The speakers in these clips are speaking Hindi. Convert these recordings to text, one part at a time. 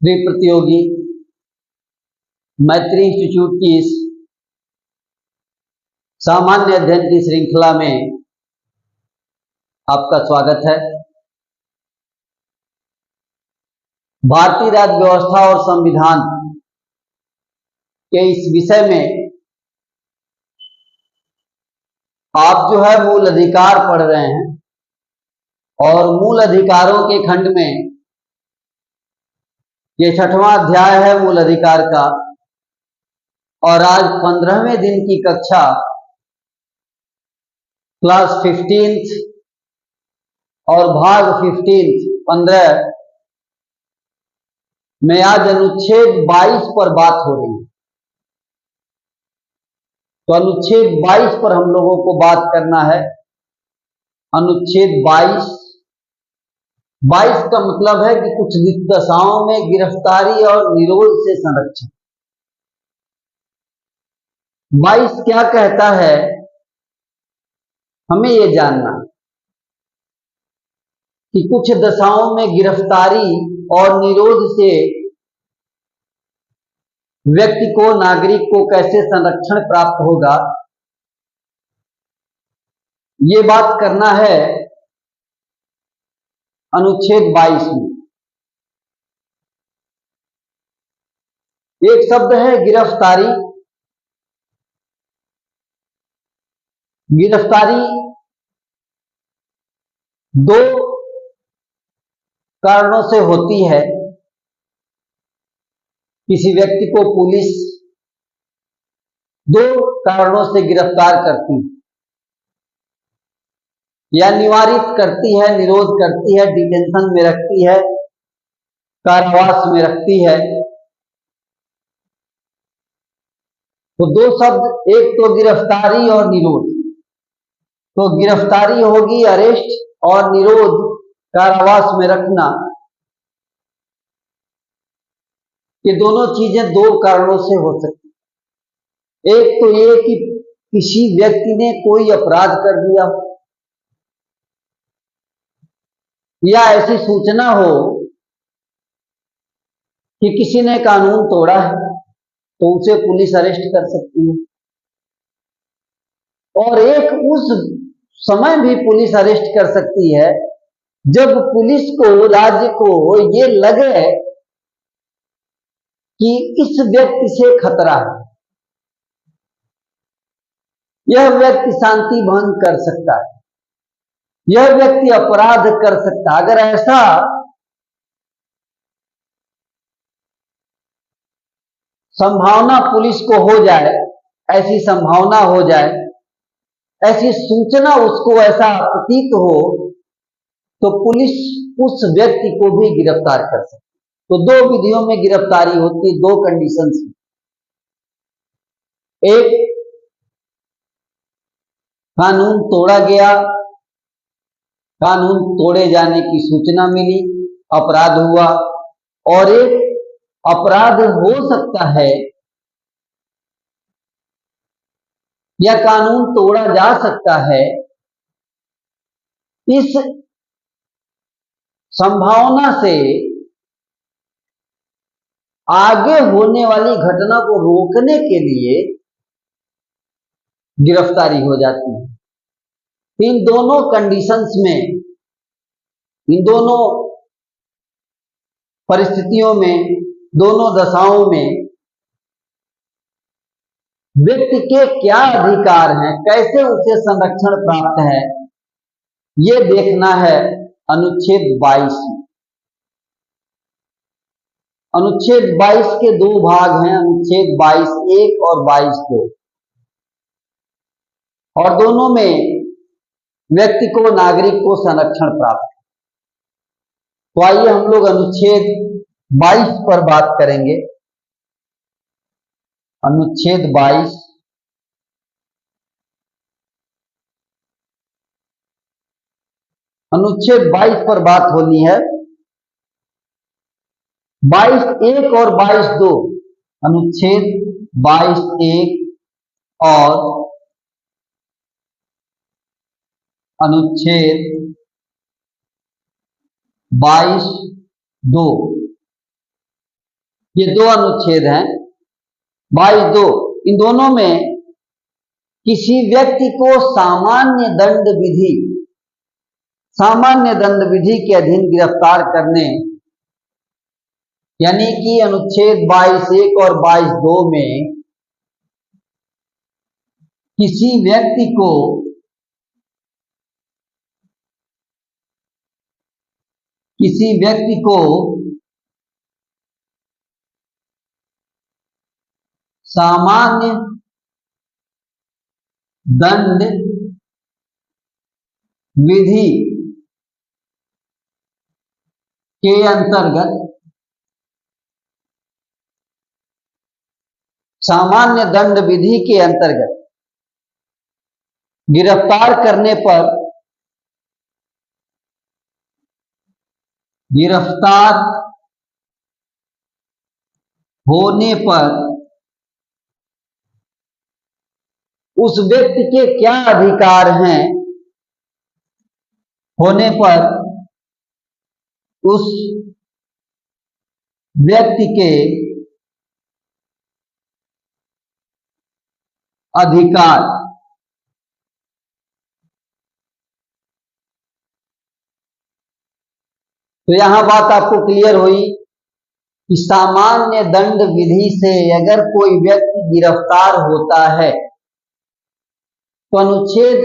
प्रिय प्रतियोगी, मैत्री इंस्टीट्यूट की इस सामान्य अध्ययन की श्रृंखला में आपका स्वागत है। भारतीय राज्य व्यवस्था और संविधान के इस विषय में आप जो है मूल अधिकार पढ़ रहे हैं और मूल अधिकारों के खंड में ये 6वां अध्याय है मूल अधिकार का। और आज 15वें दिन की कक्षा क्लास 15th और भाग 15 में आज अनुच्छेद 22 पर बात हो रही है। तो अनुच्छेद 22 पर हम लोगों को बात करना है। अनुच्छेद 22 का मतलब है कि कुछ दशाओं में गिरफ्तारी और निरोध से संरक्षण। 22 क्या कहता है, हमें यह जानना कि कुछ दशाओं में गिरफ्तारी और निरोध से व्यक्ति को, नागरिक को कैसे संरक्षण प्राप्त होगा, ये बात करना है अनुच्छेद 22 में। एक शब्द है गिरफ्तारी। गिरफ्तारी दो कारणों से होती है। किसी व्यक्ति को पुलिस दो कारणों से गिरफ्तार करती है, या निवारित करती है, निरोध करती है, डिटेंशन में रखती है, कारावास में रखती है। तो दो शब्द, एक तो गिरफ्तारी और निरोध। तो गिरफ्तारी होगी अरेस्ट और निरोध कारावास में रखना। ये दोनों चीजें दो कारणों से हो सकती। एक तो ये कि किसी व्यक्ति ने कोई अपराध कर दिया या ऐसी सूचना हो कि किसी ने कानून तोड़ा है, तो उसे पुलिस अरेस्ट कर सकती है। और एक उस समय भी पुलिस अरेस्ट कर सकती है जब पुलिस को, राज्य को ये लगे कि इस व्यक्ति से खतरा है, यह व्यक्ति शांति भंग कर सकता है, यह व्यक्ति अपराध कर सकता है। अगर ऐसा संभावना पुलिस को हो जाए, ऐसी संभावना हो जाए, ऐसी सूचना उसको ऐसा प्रतीत हो, तो पुलिस उस व्यक्ति को भी गिरफ्तार कर सकती है। तो दो विधियों में गिरफ्तारी होती है, दो कंडीशंस में। एक, कानून तोड़ा गया, कानून तोड़े जाने की सूचना मिली, अपराध हुआ। और एक, अपराध हो सकता है या कानून तोड़ा जा सकता है, इस संभावना से आगे होने वाली घटना को रोकने के लिए गिरफ्तारी हो जाती है। इन दोनों कंडीशंस में, इन दोनों परिस्थितियों में, दोनों दशाओं में व्यक्ति के क्या अधिकार हैं, कैसे उसे संरक्षण प्राप्त है, ये देखना है अनुच्छेद 22 में। अनुच्छेद 22 के दो भाग हैं, अनुच्छेद 22(1) और 22(2), और दोनों में व्यक्ति को, नागरिक को संरक्षण प्राप्त है। तो आइए हम लोग अनुच्छेद 22 पर बात करेंगे। अनुच्छेद 22, अनुच्छेद 22 पर बात होनी है। 22(1) और 22(2), अनुच्छेद 22(1) और अनुच्छेद 22(2), ये दो अनुच्छेद हैं 22(2). इन दोनों में किसी व्यक्ति को सामान्य दंड विधि के अधीन गिरफ्तार करने, यानी कि अनुच्छेद 22(1) और 22(2) में किसी व्यक्ति को सामान्य दंड विधि के अंतर्गत गिरफ्तार होने पर उस व्यक्ति के क्या अधिकार हैं, उस व्यक्ति के अधिकार। तो यहां बात आपको क्लियर हुई कि सामान्य दंड विधि से अगर कोई व्यक्ति गिरफ्तार होता है तो अनुच्छेद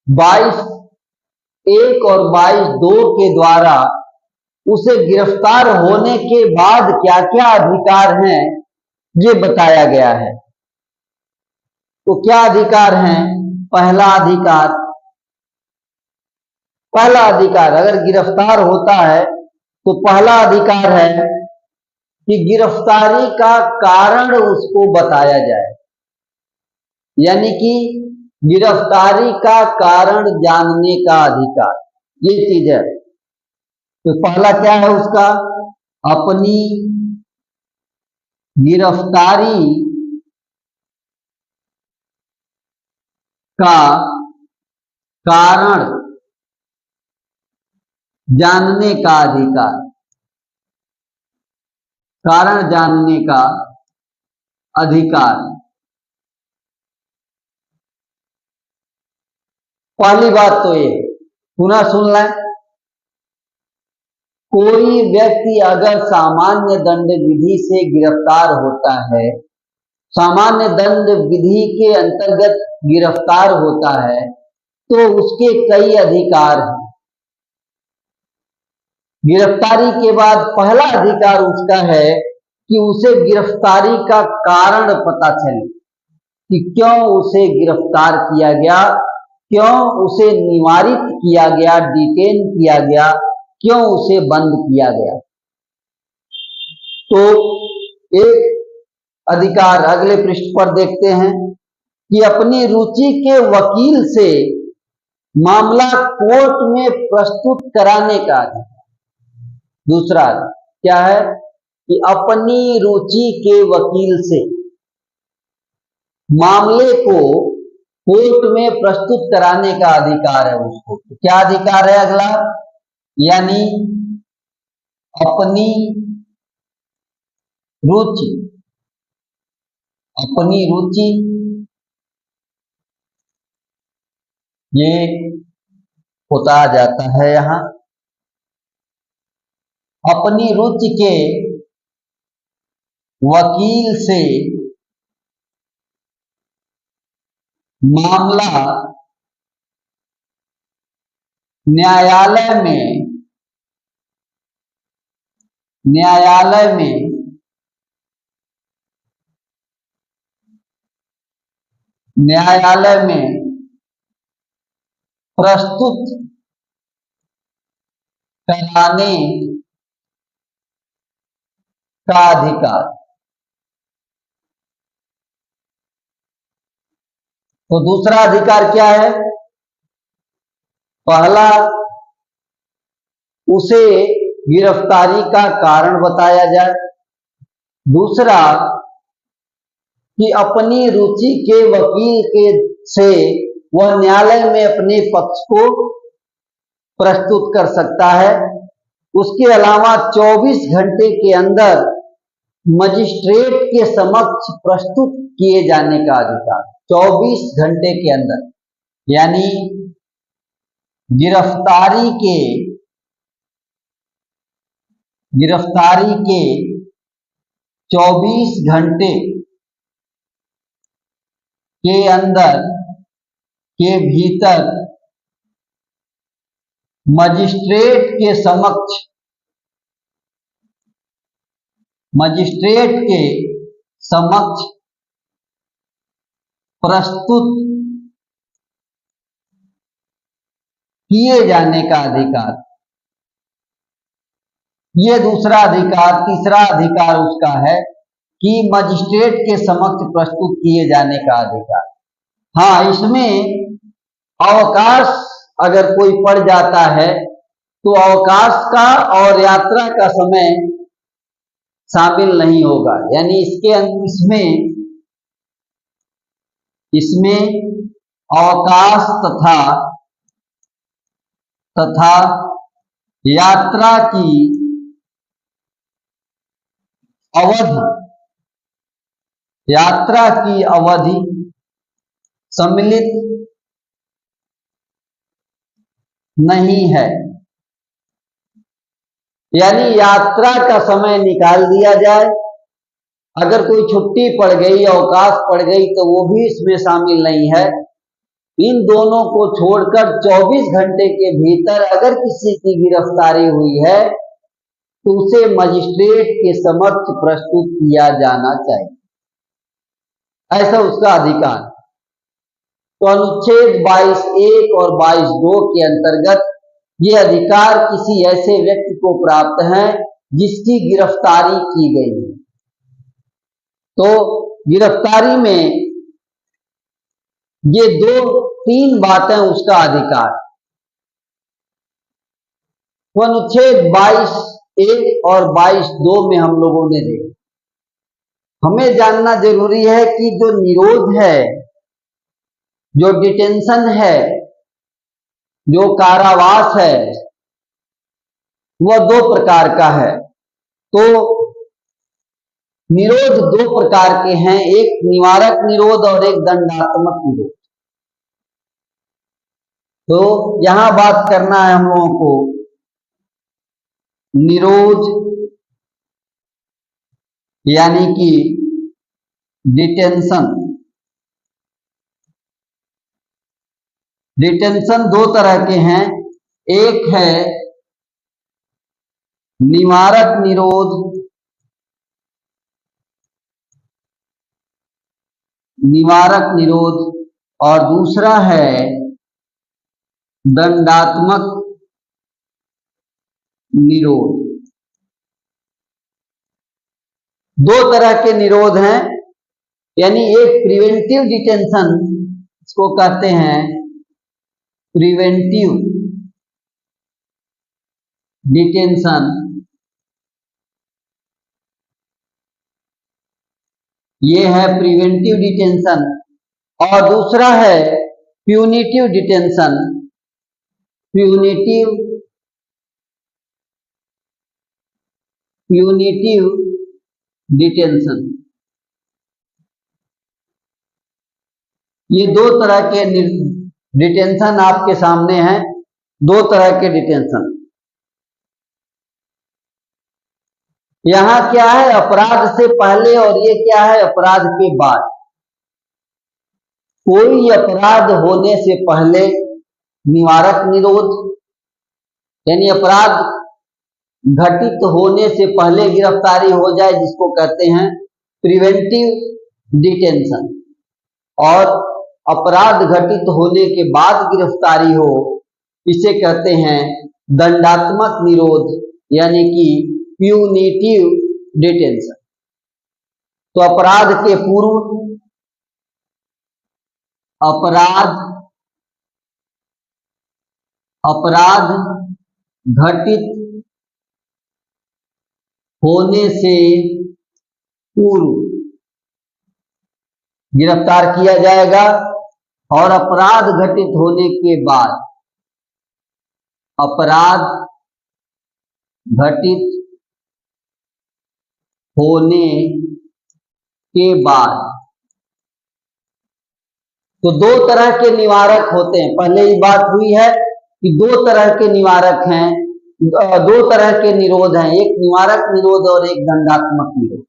22(1) और 22(2) के द्वारा उसे गिरफ्तार होने के बाद क्या क्या अधिकार हैं ये बताया गया है। तो क्या अधिकार हैं? पहला अधिकार अगर गिरफ्तार होता है तो पहला अधिकार है कि गिरफ्तारी का कारण उसको बताया जाए, यानी कि गिरफ्तारी का कारण जानने का अधिकार, ये चीज है। तो पहला क्या है उसका? अपनी गिरफ्तारी का कारण जानने का अधिकार, पहली बात तो ये पुनः सुन लें, कोई व्यक्ति अगर सामान्य दंड विधि से गिरफ्तार होता है, सामान्य दंड विधि के अंतर्गत गिरफ्तार होता है, तो उसके कई अधिकार हैं। गिरफ्तारी के बाद पहला अधिकार उसका है कि उसे गिरफ्तारी का कारण पता चले कि क्यों उसे गिरफ्तार किया गया, क्यों उसे निवारित किया गया, डिटेन किया गया, क्यों उसे बंद किया गया। तो एक अधिकार अगले पृष्ठ पर देखते हैं कि अपनी रुचि के वकील से मामला कोर्ट में प्रस्तुत कराने का अधिकार। दूसरा क्या है कि अपनी रुचि के वकील से मामले को कोर्ट में प्रस्तुत कराने का अधिकार है उसको। तो क्या अधिकार है अगला? यानी अपनी रुचि ये होता जाता है यहां, अपनी रुचि के वकील से मामला न्यायालय में प्रस्तुत कराने का अधिकार। तो दूसरा अधिकार क्या है? पहला, उसे गिरफ्तारी का कारण बताया जाए। दूसरा कि अपनी रुचि के वकील से वह न्यायालय में अपने पक्ष को प्रस्तुत कर सकता है। उसके अलावा 24 घंटे के अंदर मजिस्ट्रेट के समक्ष प्रस्तुत किए जाने का अधिकार 24 घंटे के अंदर, यानी गिरफ्तारी के 24 घंटे के अंदर के भीतर मजिस्ट्रेट के समक्ष प्रस्तुत किए जाने का अधिकार। ये दूसरा अधिकार। तीसरा अधिकार उसका है कि मजिस्ट्रेट के समक्ष प्रस्तुत किए जाने का अधिकार। हाँ, इसमें अवकाश अगर कोई पड़ जाता है तो अवकाश का और यात्रा का समय शामिल नहीं होगा, यानी इसमें अवकाश तथा यात्रा की अवधि सम्मिलित नहीं है, यानी यात्रा का समय निकाल दिया जाए। अगर कोई छुट्टी पड़ गई, अवकाश पड़ गई तो वो भी इसमें शामिल नहीं है। इन दोनों को छोड़कर 24 घंटे के भीतर अगर किसी की गिरफ्तारी हुई है तो उसे मजिस्ट्रेट के समक्ष प्रस्तुत किया जाना चाहिए, ऐसा उसका अधिकार। तो अनुच्छेद 22(1) और 22(2) के अंतर्गत ये अधिकार किसी ऐसे व्यक्ति को प्राप्त है जिसकी गिरफ्तारी की गई है। तो गिरफ्तारी में ये 2-3 बातें उसका अधिकार। तो अनुच्छेद 22(1) और 22(2) में हम लोगों ने देखा। हमें जानना जरूरी है कि जो निरोध है, जो डिटेंशन है, जो कारावास है, वह 2 प्रकार का है। तो निरोध 2 प्रकार के हैं, एक निवारक निरोध और एक दंडात्मक निरोध। तो यहां बात करना है हम लोगों को निरोध यानी कि डिटेंशन। डिटेंशन 2 तरह के हैं, एक है निवारक निरोध और दूसरा है दंडात्मक निरोध। 2 तरह के निरोध हैं, यानी एक प्रिवेंटिव डिटेंशन, इसको कहते हैं प्रिवेंटिव डिटेंशन, ये है प्रिवेंटिव डिटेंशन। और दूसरा है प्यूनिटिव डिटेंशन। प्यूनिटिव डिटेंशन, ये 2 तरह के डिटेंशन आपके सामने हैं। 2 तरह के डिटेंशन। यहां क्या है, अपराध से पहले, और ये क्या है, अपराध के बाद। कोई अपराध होने से पहले निवारक निरोध, यानी अपराध घटित होने से पहले गिरफ्तारी हो जाए, जिसको कहते हैं प्रिवेंटिव डिटेंशन। और अपराध घटित होने के बाद गिरफ्तारी हो, इसे कहते हैं दंडात्मक निरोध, यानी कि प्यूनिटिव डिटेंशन। तो अपराध के पूर्व, अपराध घटित होने से पूर्व गिरफ्तार किया जाएगा, और अपराध घटित होने के बाद, अपराध घटित होने के बाद। तो दो तरह के निवारक होते हैं। पहले ही बात हुई है कि दो तरह के निवारक हैं, दो तरह के निरोध हैं, एक निवारक निरोध और एक दंडात्मक निरोध।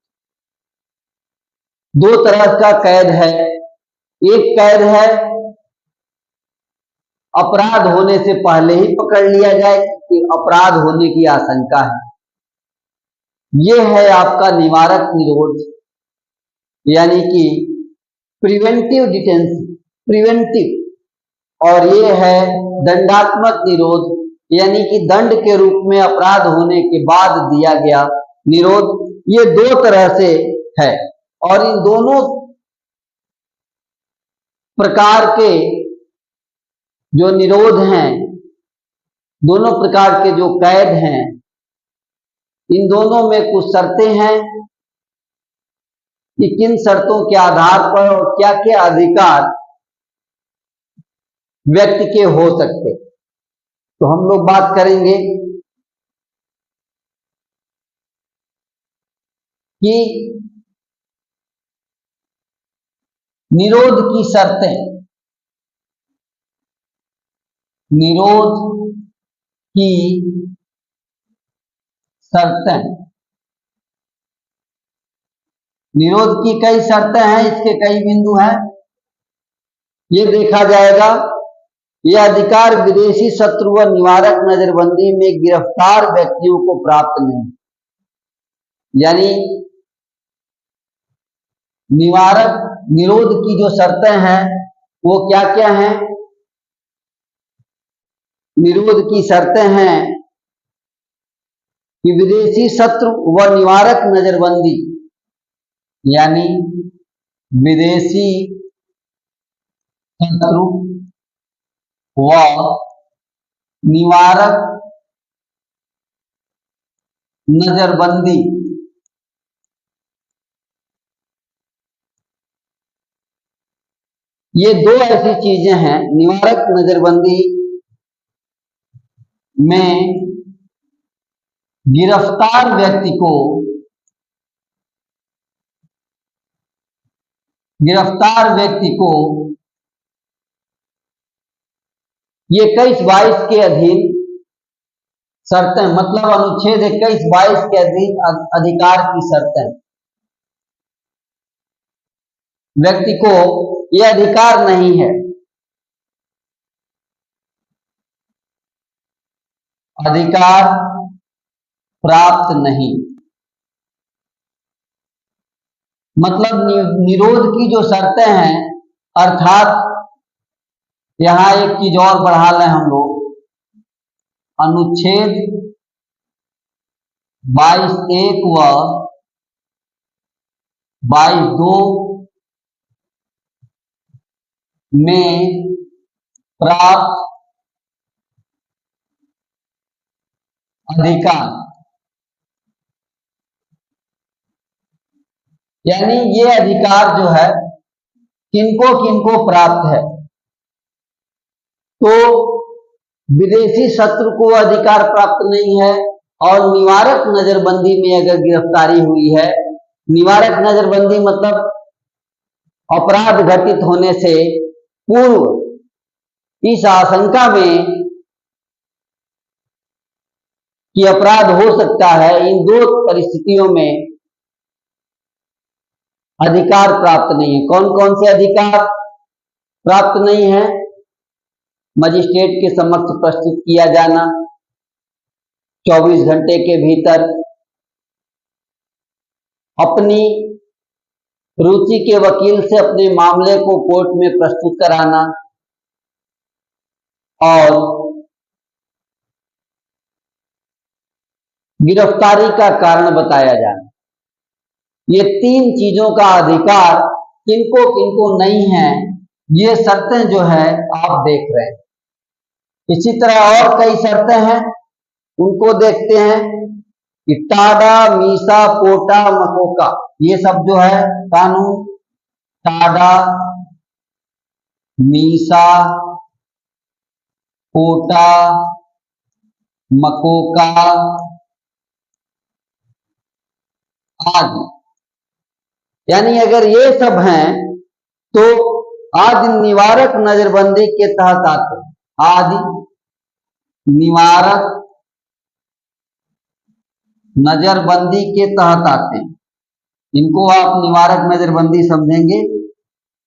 दो तरह का कैद है। एक कैद है अपराध होने से पहले ही पकड़ लिया जाए कि अपराध होने की आशंका है, यह है आपका निवारक निरोध, यानी कि प्रिवेंटिव डिटेंशन, प्रिवेंटिव। और ये है दंडात्मक निरोध, यानी कि दंड के रूप में अपराध होने के बाद दिया गया निरोध। ये दो तरह से है और इन दोनों प्रकार के जो निरोध हैं, दोनों प्रकार के जो कैद हैं, इन दोनों में कुछ शर्तें हैं कि किन शर्तों के आधार पर और क्या क्या अधिकार व्यक्ति के हो सकते। तो हम लोग बात करेंगे कि निरोध की शर्तें, निरोध की शर्तें, निरोध की कई शर्तें हैं, इसके कई बिंदु हैं। ये देखा जाएगा, यह अधिकार विदेशी शत्रु व निवारक नजरबंदी में गिरफ्तार व्यक्तियों को प्राप्त नहीं। यानी निवारक निरोध की जो शर्तें हैं वो क्या क्या हैं? निरोध की शर्तें हैं कि विदेशी शत्रु व निवारक नजरबंदी, यानी विदेशी शत्रु व निवारक नजरबंदी ये दो ऐसी चीजें हैं। निवारक नजरबंदी में गिरफ्तार व्यक्ति को, गिरफ्तार व्यक्ति को ये 21-22 के अधीन शर्तें, मतलब अनुच्छेद 21-22 के अधीन अधिकार की शर्तें, व्यक्ति को यह अधिकार नहीं है, अधिकार प्राप्त नहीं। मतलब निरोध की जो शर्तें हैं, अर्थात यहां एक चीज और बढ़ा लें हम लोग, अनुच्छेद 22(1) व 22(2) में प्राप्त अधिकार, यानी ये अधिकार जो है किनको किनको प्राप्त है। तो विदेशी शत्रु को अधिकार प्राप्त नहीं है और निवारक नजरबंदी में अगर गिरफ्तारी हुई है, निवारक नजरबंदी मतलब अपराध घटित होने से पूर्व इस आशंका में कि अपराध हो सकता है, इन दो परिस्थितियों में अधिकार प्राप्त नहीं है। कौन कौन से अधिकार प्राप्त नहीं है? मजिस्ट्रेट के समक्ष प्रस्तुत किया जाना 24 घंटे के भीतर, अपनी रुचि के वकील से अपने मामले को कोर्ट में प्रस्तुत कराना और गिरफ्तारी का कारण बताया जाना। ये तीन चीजों का अधिकार किनको किनको नहीं है, ये शर्तें जो है आप देख रहे हैं। इसी तरह और कई शर्तें हैं, उनको देखते हैं कि टाडा, मीसा, पोटा, मकोका, ये सब जो है कानून, टाडा, मीसा, पोटा, मकोका आदि, यानी अगर ये सब हैं तो आदि निवारक नजरबंदी के तहत आते हैं। आदि निवारक नजरबंदी के तहत आते हैं। इनको आप निवारक नजरबंदी समझेंगे।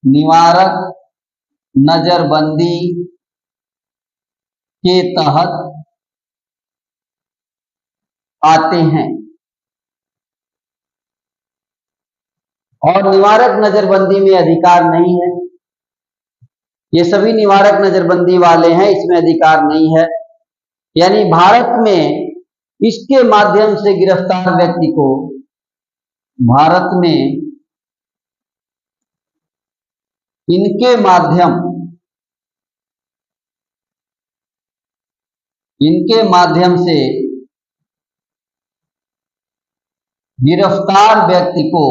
निवारक नजरबंदी के तहत आते हैं। और निवारक नजरबंदी में अधिकार नहीं है। ये सभी निवारक नजरबंदी वाले हैं, इसमें अधिकार नहीं है। यानी भारत में इसके माध्यम से गिरफ्तार व्यक्ति को, भारत में इनके माध्यम से गिरफ्तार व्यक्ति को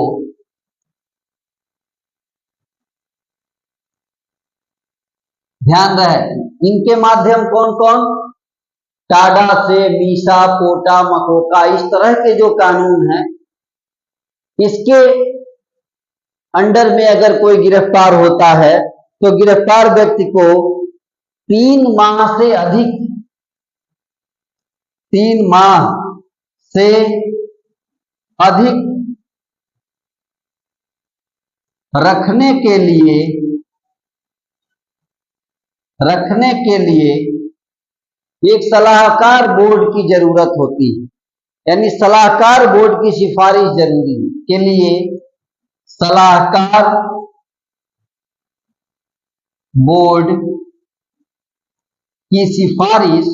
ध्यान रहे, इनके माध्यम कौन कौन? टाडा से, मीसा, पोटा, मकोका, इस तरह के जो कानून हैं, इसके अंडर में अगर कोई गिरफ्तार होता है तो गिरफ्तार व्यक्ति को 3 माह से अधिक रखने के लिए एक सलाहकार बोर्ड की जरूरत होती है। यानी सलाहकार बोर्ड की सिफारिश जरूरी है। के लिए सलाहकार बोर्ड की सिफारिश,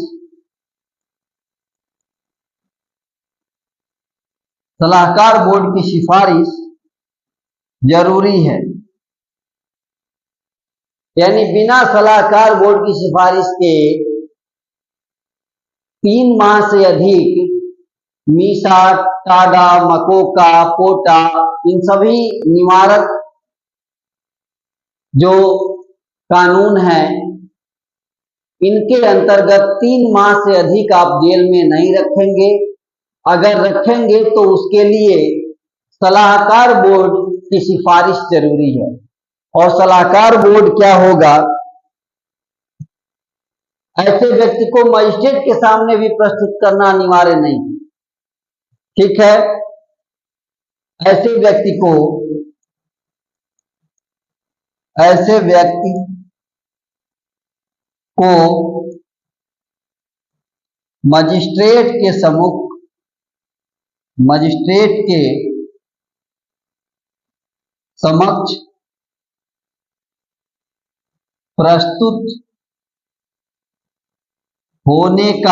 सलाहकार बोर्ड की सिफारिश जरूरी है। यानी बिना सलाहकार बोर्ड की सिफारिश के 3 माह से अधिक मीसा, टाडा, मकोका, पोटा, इन सभी निवारक जो कानून हैं, इनके अंतर्गत 3 माह से अधिक आप जेल में नहीं रखेंगे। अगर रखेंगे तो उसके लिए सलाहकार बोर्ड की सिफारिश जरूरी है। और सलाहकार बोर्ड क्या होगा? ऐसे व्यक्ति को मजिस्ट्रेट के सामने भी प्रस्तुत करना अनिवार्य नहीं, ठीक है। ऐसे व्यक्ति को मजिस्ट्रेट के समक्ष प्रस्तुत होने का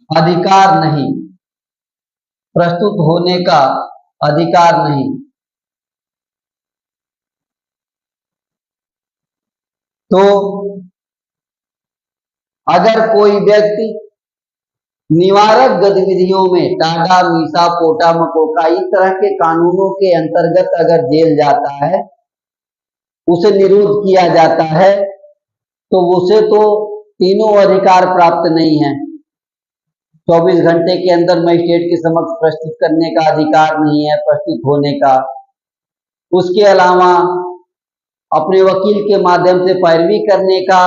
अधिकार नहीं। तो अगर कोई व्यक्ति निवारक गतिविधियों में टाडा, मीसा, पोटा, मकोका, इस तरह के कानूनों के अंतर्गत अगर जेल जाता है, उसे निरुद्ध किया जाता है, तो उसे तो तीनों अधिकार प्राप्त नहीं है। 24 घंटे के अंदर मजिस्ट्रेट के समक्ष प्रस्तुत करने का अधिकार नहीं है, प्रस्तुत होने का। उसके अलावा अपने वकील के माध्यम से पैरवी करने का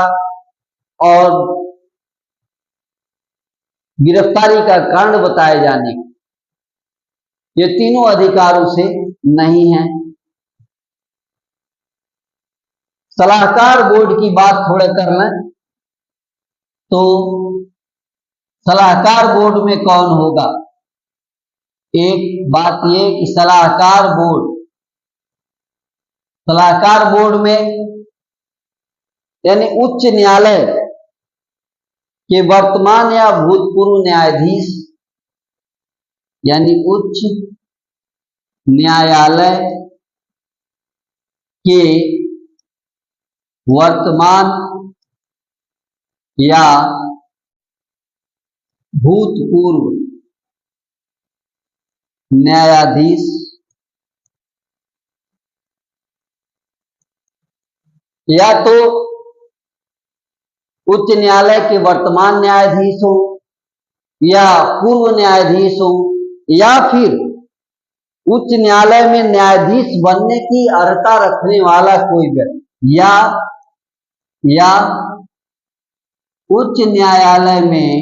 और गिरफ्तारी का कारण बताए जाने का, ये तीनों अधिकार उसे नहीं है। सलाहकार बोर्ड की बात थोड़े कर लें तो सलाहकार बोर्ड में कौन होगा? एक बात ये कि सलाहकार बोर्ड में यानी उच्च न्यायालय के वर्तमान या भूतपूर्व न्यायाधीश, यानी उच्च न्यायालय के वर्तमान या भूतपूर्व न्यायाधीश या तो उच्च न्यायालय के वर्तमान न्यायाधीश हो या पूर्व न्यायाधीश हो या फिर उच्च न्यायालय में न्यायाधीश बनने की अर्हता रखने वाला कोई व्यक्ति या उच्च न्यायालय में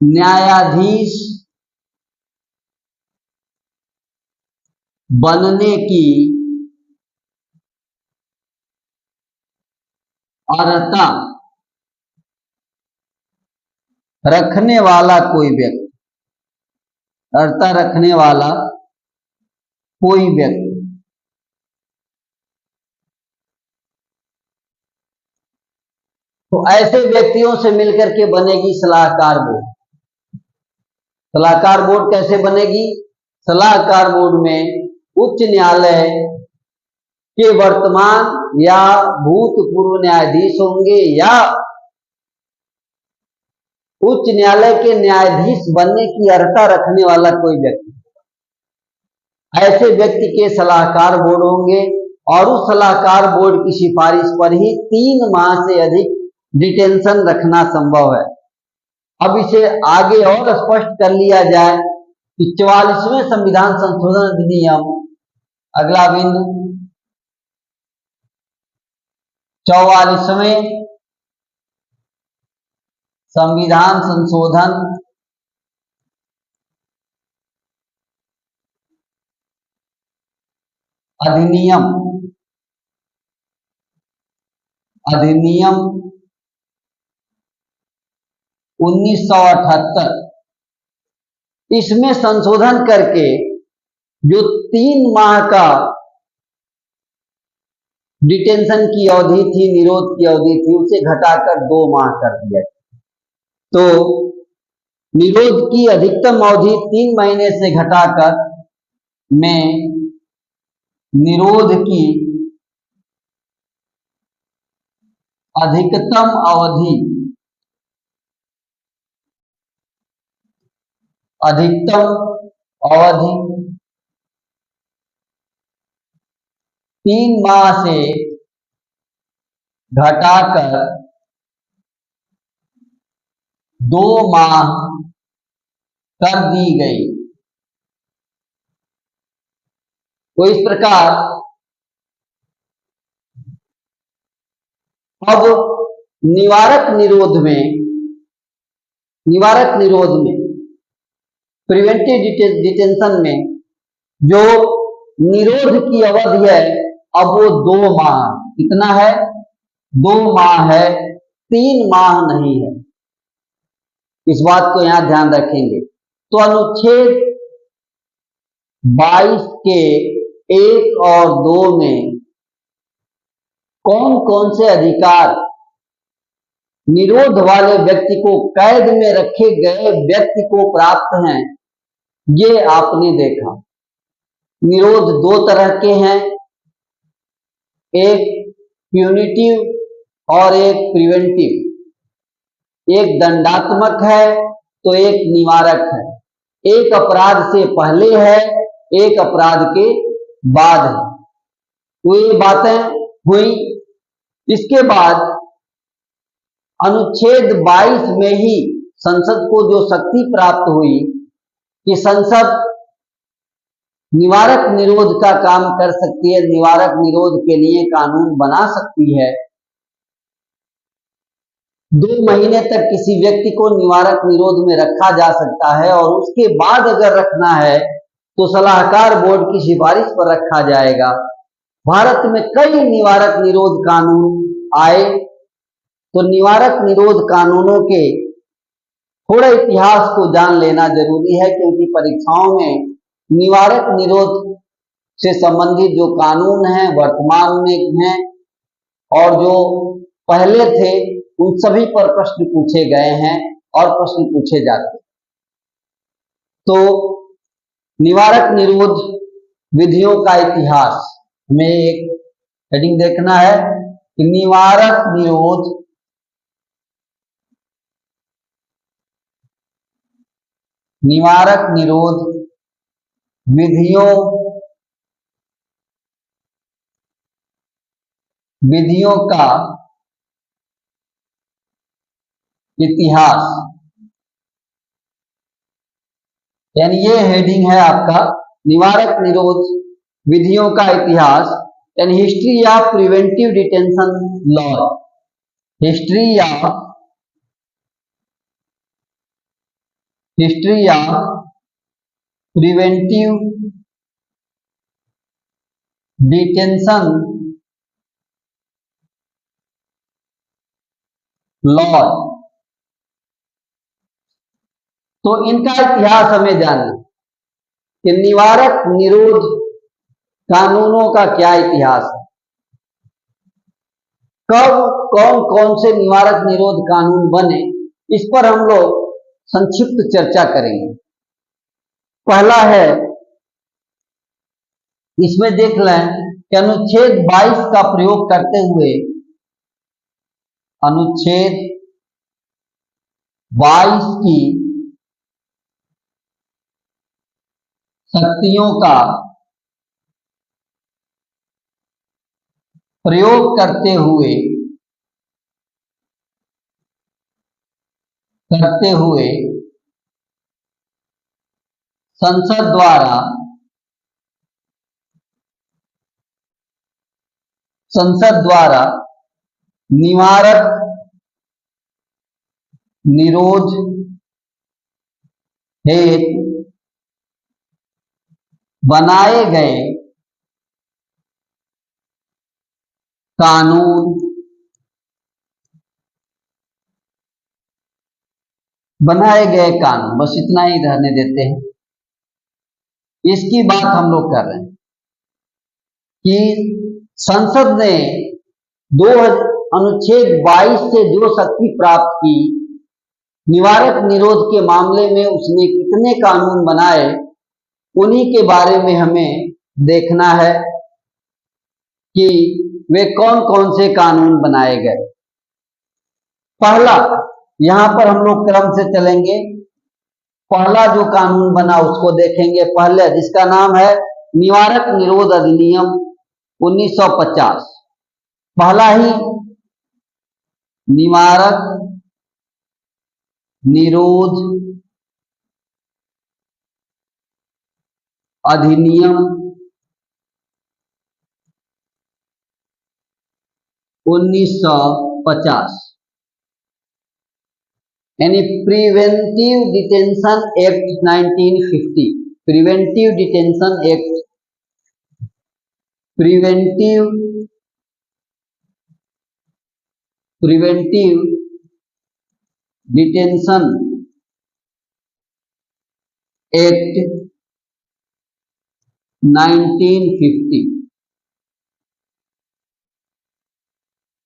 न्यायाधीश बनने की अर्हता रखने वाला कोई व्यक्ति, अर्हता रखने वाला कोई व्यक्ति। तो ऐसे व्यक्तियों से मिलकर के बनेगी सलाहकार बोर्ड। सलाहकार बोर्ड कैसे बनेगी? सलाहकार बोर्ड में उच्च न्यायालय के वर्तमान या भूतपूर्व न्यायाधीश होंगे या उच्च न्यायालय के न्यायाधीश बनने की अर्हता रखने वाला कोई व्यक्ति, ऐसे व्यक्ति के सलाहकार बोर्ड होंगे और उस सलाहकार बोर्ड की सिफारिश पर ही 3 माह से अधिक डिटेंशन रखना संभव है। अब इसे आगे और स्पष्ट कर लिया जाए कि 44वें संविधान संशोधन अधिनियम, अगला बिंदु 44वें संविधान संशोधन अधिनियम 1978, इसमें संशोधन करके जो 3 माह का डिटेंशन की अवधि थी, निरोध की अवधि थी, उसे घटाकर 2 माह कर दिया। तो निरोध की अधिकतम अवधि 3 महीने से घटाकर में निरोध की अधिकतम अवधि 3 माह से घटाकर 2 माह कर दी गई। तो इस प्रकार अब निवारक निरोध में प्रिवेंटिव डिटेंशन में जो निरोध की अवधि है, अब वो 2 माह, कितना है? 2 माह है, 3 माह नहीं है। इस बात को यहां ध्यान रखेंगे। तो अनुच्छेद 22 के 1 और 2 में कौन कौन से अधिकार निरोध वाले व्यक्ति को, कैद में रखे गए व्यक्ति को प्राप्त हैं, ये आपने देखा। निरोध 2 तरह के हैं, एक प्यूनिटिव और एक प्रिवेंटिव। एक दंडात्मक है तो एक निवारक है। एक अपराध से पहले है, एक अपराध के बाद है। तो ये बातें हुई। इसके बाद अनुच्छेद 22 में ही संसद को जो शक्ति प्राप्त हुई कि संसद निवारक निरोध का काम कर सकती है, निवारक निरोध के लिए कानून बना सकती है। 2 महीने तक किसी व्यक्ति को निवारक निरोध में रखा जा सकता है और उसके बाद अगर रखना है तो सलाहकार बोर्ड की सिफारिश पर रखा जाएगा। भारत में कई निवारक निरोध कानून आए, तो निवारक निरोध कानूनों के थोड़े इतिहास को जान लेना जरूरी है, क्योंकि परीक्षाओं में निवारक निरोध से संबंधित जो कानून हैं वर्तमान में हैं और जो पहले थे उन सभी पर प्रश्न पूछे गए हैं और प्रश्न पूछे जाते हैं। तो निवारक निरोध विधियों का इतिहास में एक हेडिंग देखना है कि निवारक निरोध विधियों का इतिहास। यानी ये हेडिंग है आपका निवारक निरोध विधियों का इतिहास, यानी history of preventive detention law, history of preventive detention law. तो इनका इतिहास हमें जानना कि निवारक निरोध कानूनों का क्या इतिहास है, कब कौन कौन से निवारक निरोध कानून बने, इस पर हम लोग संक्षिप्त चर्चा करेंगे। पहला है, इसमें देख लें कि अनुच्छेद 22 का प्रयोग करते हुए, अनुच्छेद 22 की शक्तियों का प्रयोग करते हुए संसद द्वारा निवारक निरोध हेतु बनाए गए कानून, बस इतना ही रहने देते हैं। इसकी बात हम लोग कर रहे हैं कि संसद ने अनुच्छेद 22 से जो शक्ति प्राप्त की, निवारक निरोध के मामले में उसने कितने कानून बनाए, उन्हीं के बारे में हमें देखना है कि वे कौन कौन से कानून बनाए गए। पहला, यहां पर हम लोग क्रम से चलेंगे, पहला जो कानून बना उसको देखेंगे पहले, जिसका नाम है निवारक निरोध अधिनियम 1950। पहला ही निवारक निरोध अधिनियम 1950, यानी preventive detention act 1950, preventive detention act, preventive detention act 1950,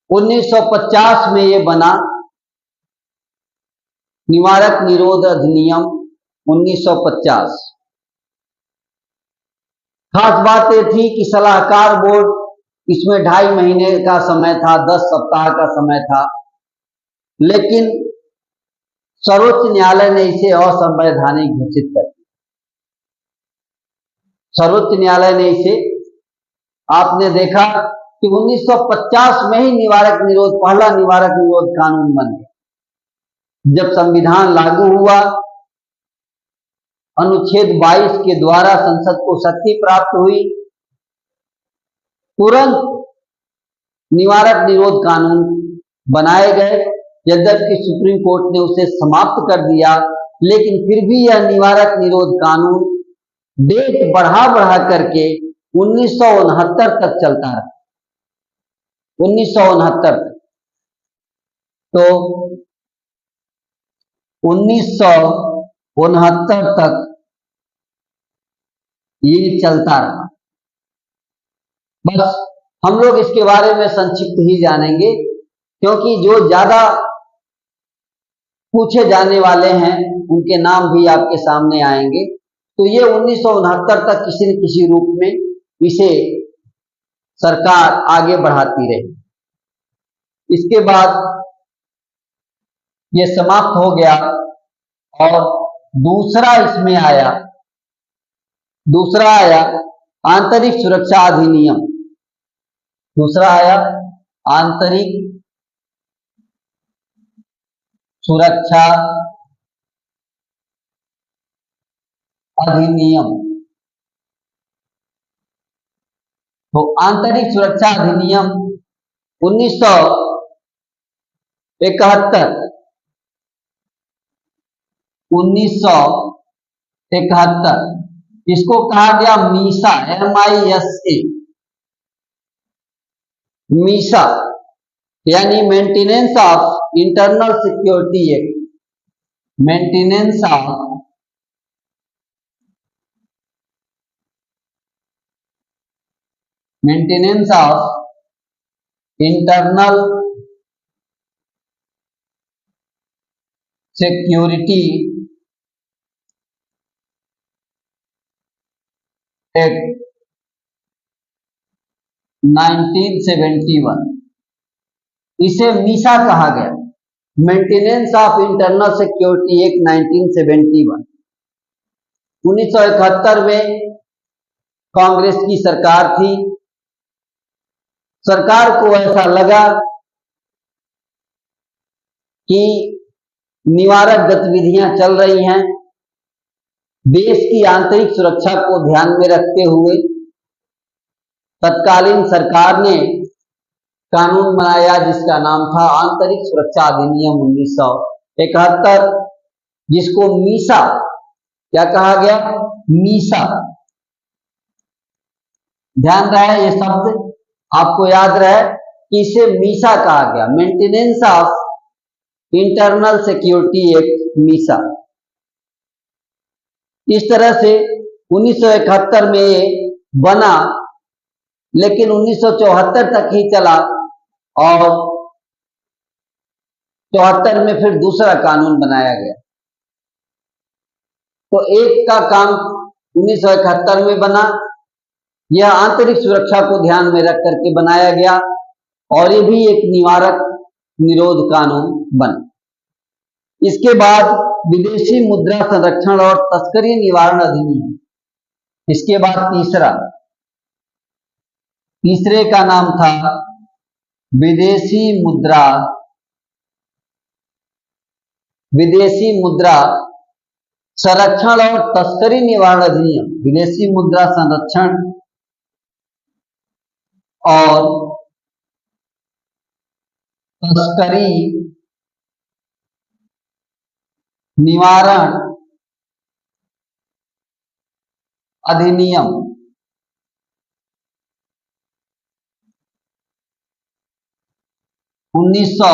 1950 में ये बना निवारक निरोध अधिनियम 1950। खास बात ये थी कि सलाहकार बोर्ड, इसमें 2.5 महीने का समय था, 10 सप्ताह का समय था, लेकिन सर्वोच्च न्यायालय ने इसे असंवैधानिक घोषित कर दिया। सर्वोच्च न्यायालय ने इसे, आपने देखा कि 1950 में ही निवारक निरोध, पहला निवारक निरोध कानून बन गया। जब संविधान लागू हुआ, अनुच्छेद 22 के द्वारा संसद को शक्ति प्राप्त हुई, तुरंत निवारक निरोध कानून बनाए गए। यद्यपि सुप्रीम कोर्ट ने उसे समाप्त कर दिया, लेकिन फिर भी यह निवारक निरोध कानून डेट बढ़ा करके 1969 तक चलता रहा। 1969 तक, तो 1969 तक ये चलता रहा। बस हम लोग इसके बारे में संक्षिप्त ही जानेंगे, क्योंकि जो ज्यादा पूछे जाने वाले हैं उनके नाम भी आपके सामने आएंगे। तो ये 1969 तक किसी न किसी रूप में इसे सरकार आगे बढ़ाती रही। इसके बाद ये समाप्त हो गया और दूसरा इसमें आया, आंतरिक सुरक्षा अधिनियम। दूसरा आया आंतरिक सुरक्षा अधिनियम। तो आंतरिक सुरक्षा अधिनियम 1971 इसको कहा गया मीसा, MISA, मीसा यानी maintenance of internal security act, maintenance of internal security act 1971, इसे मीसा कहा गया, maintenance of internal security act 1971। 1971 में कांग्रेस की सरकार थी। सरकार को ऐसा लगा कि निवारक गतिविधियां चल रही हैं, देश की आंतरिक सुरक्षा को ध्यान में रखते हुए तत्कालीन सरकार ने कानून बनाया जिसका नाम था आंतरिक सुरक्षा अधिनियम 1971, जिसको मीसा, क्या कहा गया, मीसा। ध्यान रहे ये शब्द आपको याद रहे कि इसे मीसा कहा गया, maintenance of internal security act, Misa. इस तरह से 1971 में ये बना, लेकिन 1974 तक ही चला और 74 में फिर दूसरा कानून बनाया गया। तो एक का काम 1971 में बना, यह आंतरिक सुरक्षा को ध्यान में रख करके बनाया गया और ये भी एक निवारक निरोध कानून बना। इसके बाद विदेशी मुद्रा संरक्षण और तस्करी निवारण अधिनियम, इसके बाद तीसरे का नाम था विदेशी मुद्रा संरक्षण और तस्करी निवारण अधिनियम, विदेशी मुद्रा संरक्षण और तस्करी निवारण अधिनियम 1900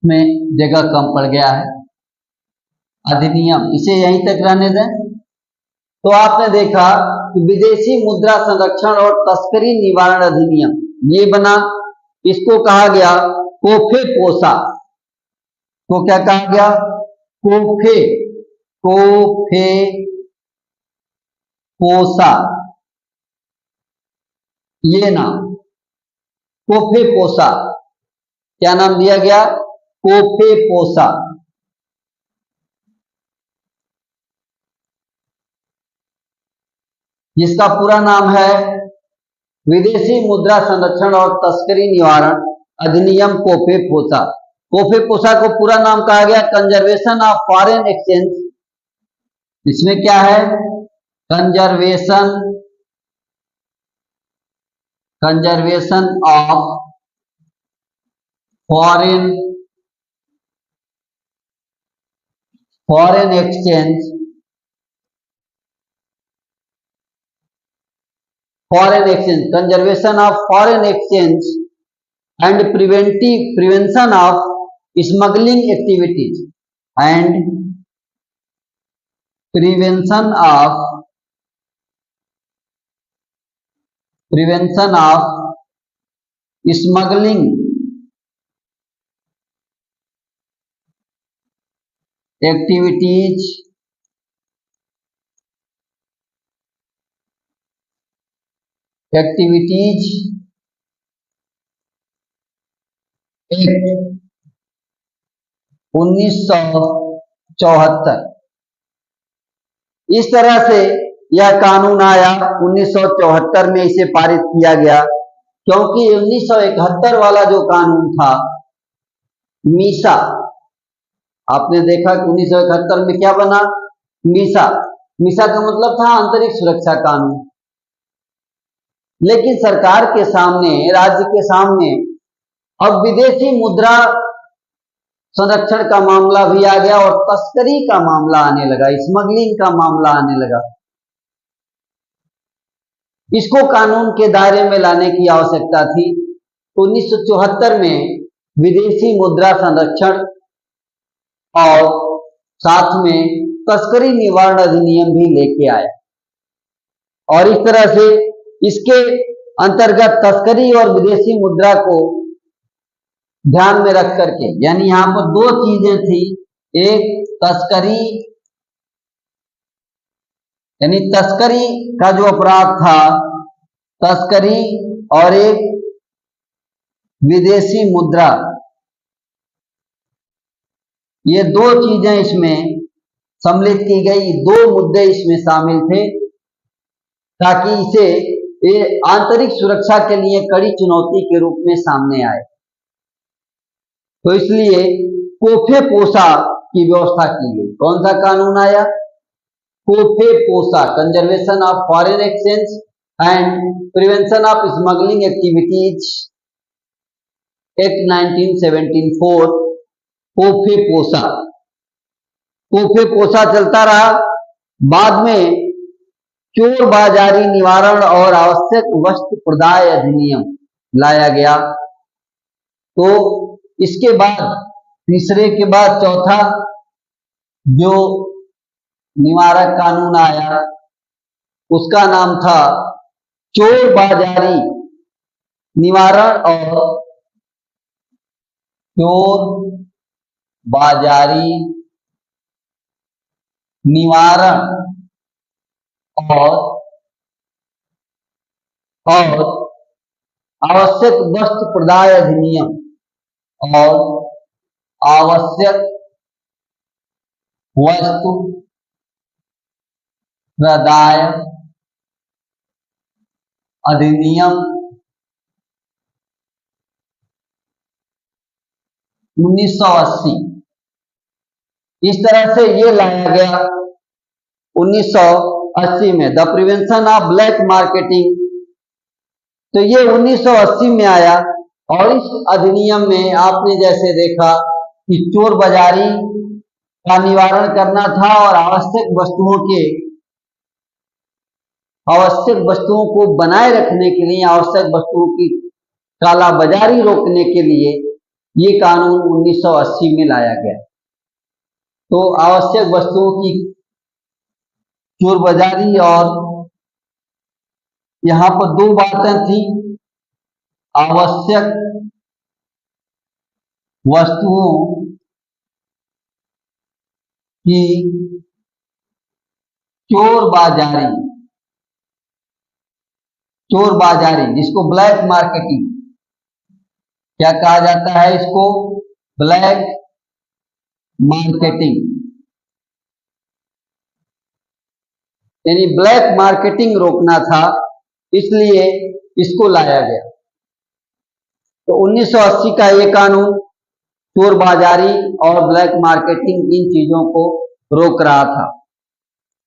में जगह कम पड़ गया है अधिनियम, इसे यहीं तक रहने दें। तो आपने देखा कि विदेशी मुद्रा संरक्षण और तस्करी निवारण अधिनियम ये बना, इसको कहा गया कोफे पोसा। तो क्या कहा गया, कोफे पोसा, ये नाम कोफे पोसा, क्या नाम दिया गया, कोफे पोसा। जिसका पूरा नाम है विदेशी मुद्रा संरक्षण और तस्करी निवारण अधिनियम कोफे पोसा। कोफे पोसा को पूरा नाम कहा गया कंजर्वेशन ऑफ फॉरेन एक्सचेंज। इसमें क्या है, conservation of foreign exchange, conservation of foreign exchange and prevention of smuggling activities and prevention of smuggling activities act 1974। इस तरह से यह कानून आया 1974 में, इसे पारित किया गया, क्योंकि 1971 वाला जो कानून था मीसा, आपने देखा कि 1971 में क्या बना, मीसा। मीसा का मतलब था आंतरिक सुरक्षा कानून। लेकिन सरकार के सामने, राज्य के सामने अब विदेशी मुद्रा संरक्षण का मामला भी आ गया और तस्करी का मामला आने लगा, स्मगलिंग का मामला आने लगा। इसको कानून के दायरे में लाने की आवश्यकता थी। 1974 में विदेशी मुद्रा संरक्षण और साथ में तस्करी निवारण अधिनियम भी लेके आया और इस तरह से इसके अंतर्गत तस्करी और विदेशी मुद्रा को ध्यान में रख करके, यानी यहां पर दो चीजें थी, एक तस्करी यानी तस्करी का जो अपराध था, तस्करी, और एक विदेशी मुद्रा, ये दो चीजें इसमें सम्मिलित की गई। दो मुद्दे इसमें शामिल थे ताकि इसे आंतरिक सुरक्षा के लिए कड़ी चुनौती के रूप में सामने आए। तो इसलिए कोफेपोसा की व्यवस्था की गई। कौन सा कानून आया? COFEPOSA, conservation of foreign exchange and prevention of smuggling activities act 1974, COFEPOSA. COFEPOSA चलता रहा। बाद में चोर बाजारी निवारण और आवश्यक वस्तु प्रदाय अधिनियम लाया गया। तो इसके बाद, तीसरे के बाद चौथा जो निवारक कानून आया उसका नाम था चोर बाजारी निवारण और चोर बाजारी निवारण और आवश्यक वस्तु प्रदाय अधिनियम और आवश्यक वस्तु प्रदाय अधिनियम 1980। इस तरह से ये लाया गया 1980 में, the prevention of black marketing. तो ये 1980 में आया और इस अधिनियम में आपने जैसे देखा कि चोर बाजारी का निवारण करना था और आवश्यक वस्तुओं को बनाए रखने के लिए, आवश्यक वस्तुओं की कालाबाजारी रोकने के लिए ये कानून 1980 में लाया गया। तो आवश्यक वस्तुओं की चोर बाजारी, और यहां पर दो बातें थी, आवश्यक वस्तुओं की चोर बाजारी जिसको ब्लैक मार्केटिंग, क्या कहा जाता है इसको? ब्लैक मार्केटिंग, यानी ब्लैक मार्केटिंग रोकना था, इसलिए इसको लाया गया। तो 1980 का ये कानून चोर बाजारी और ब्लैक मार्केटिंग, इन चीजों को रोक रहा था।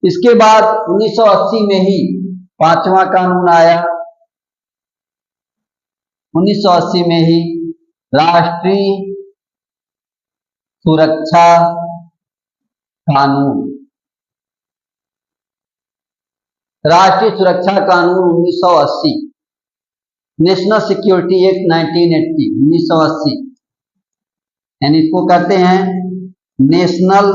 इसके बाद 1980 में ही पांचवा कानून आया। 1980 में ही राष्ट्रीय सुरक्षा कानून, राष्ट्रीय सुरक्षा कानून 1980, नेशनल सिक्योरिटी एक्ट 1980, 1980, यानी इसको कहते हैं नेशनल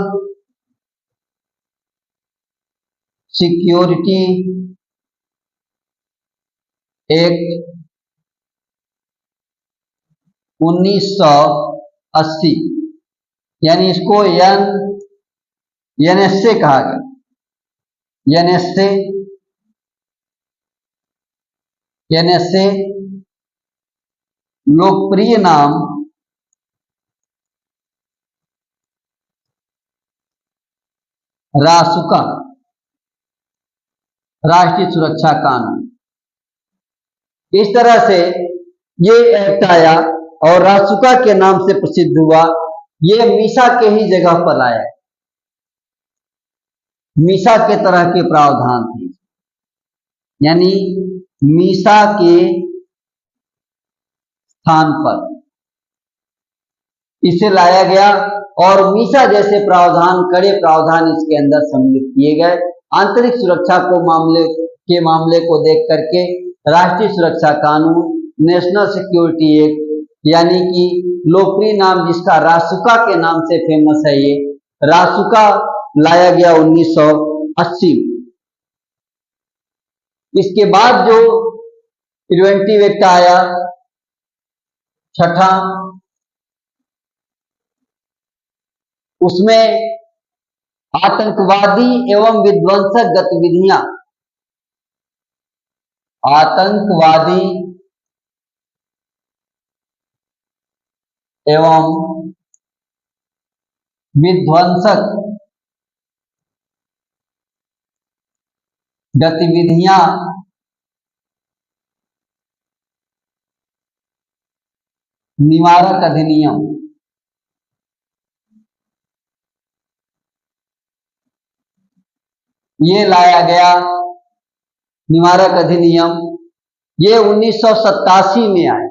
सिक्योरिटी एक्ट 1980, यानी इसको एनएसए कहा गया। एनएसए लोकप्रिय नाम रासुका, राष्ट्रीय सुरक्षा कानून। इस तरह से ये एक्ट आया और रासुका के नाम से प्रसिद्ध हुआ। ये मीसा के ही जगह पर लाया है। मीसा के तरह के प्रावधान थे, यानी मीसा के स्थान पर इसे लाया गया और मीसा जैसे प्रावधान, कड़े प्रावधान इसके अंदर सम्मिलित किए गए। आंतरिक सुरक्षा मामले को देख करके राष्ट्रीय सुरक्षा कानून, नेशनल सिक्योरिटी एक्ट, यानी कि लोकप्रिय नाम जिसका रासुका के नाम से फेमस है, ये रासुका लाया गया 1980। इसके बाद जो प्रिवेंटिव एक्ट आया, छठा, उसमें आतंकवादी एवं विध्वंसक गतिविधियां, आतंकवादी एवं विध्वंसक गतिविधियां निवारक अधिनियम, ये लाया गया निवारक अधिनियम। ये 1987 में आया,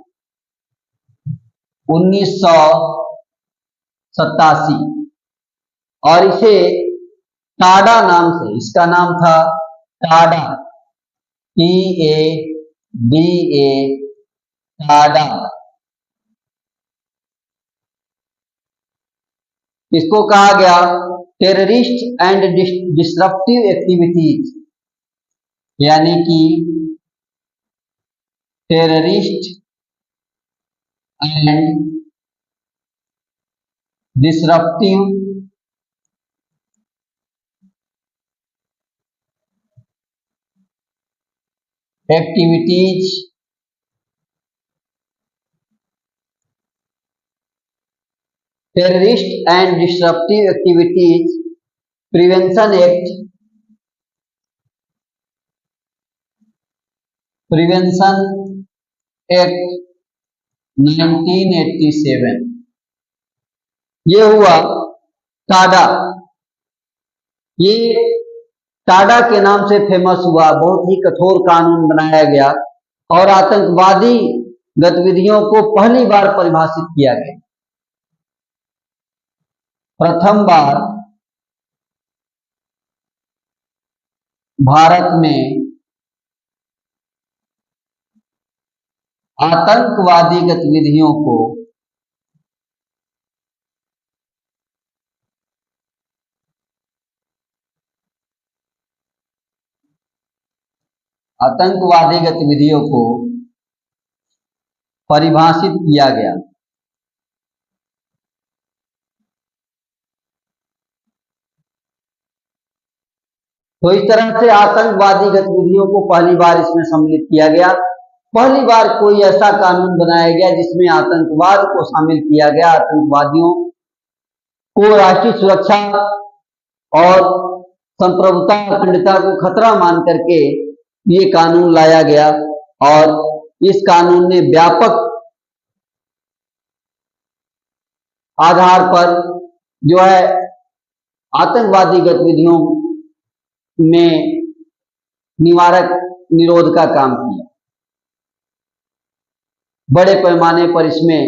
1987, और इसे टाडा नाम से, इसका नाम था टाडा, TADA, टाडा। इसको कहा गया टेररिस्ट एंड डिसरप्टिव एक्टिविटीज, यानी कि terrorist and disruptive activities terrorist and disruptive activities prevention act, 1987, ये हुआ टाडा। ये टाडा के नाम से फेमस हुआ, बहुत ही कठोर कानून बनाया गया और आतंकवादी गतिविधियों को पहली बार परिभाषित किया गया। प्रथम बार भारत में आतंकवादी गतिविधियों को परिभाषित किया गया। तो इस तरह से आतंकवादी गतिविधियों को पहली बार इसमें सम्मिलित किया गया। पहली बार कोई ऐसा कानून बनाया गया जिसमें आतंकवाद को शामिल किया गया। आतंकवादियों को राष्ट्रीय सुरक्षा और संप्रभुता अखंडता को खतरा मान करके ये कानून लाया गया और इस कानून ने व्यापक आधार पर जो है आतंकवादी गतिविधियों में निवारक निरोध का काम किया। बड़े पैमाने पर इसमें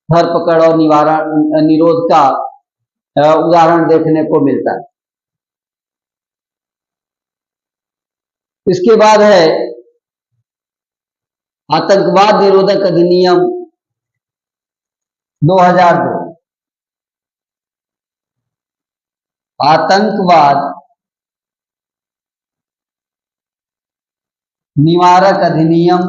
धरपकड़ और निरोध का उदाहरण देखने को मिलता है। इसके बाद है आतंकवाद निरोधक अधिनियम 2002। आतंकवाद निवारक अधिनियम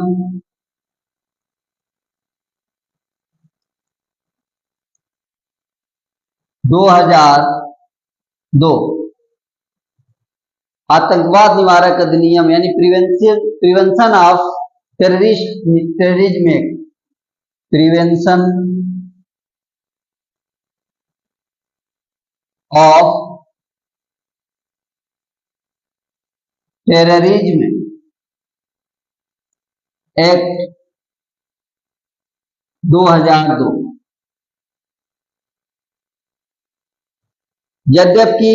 2002। आतंकवाद निवारक अधिनियम यानी prevention of terrorism act, prevention of terrorism act 2002। यद्यपि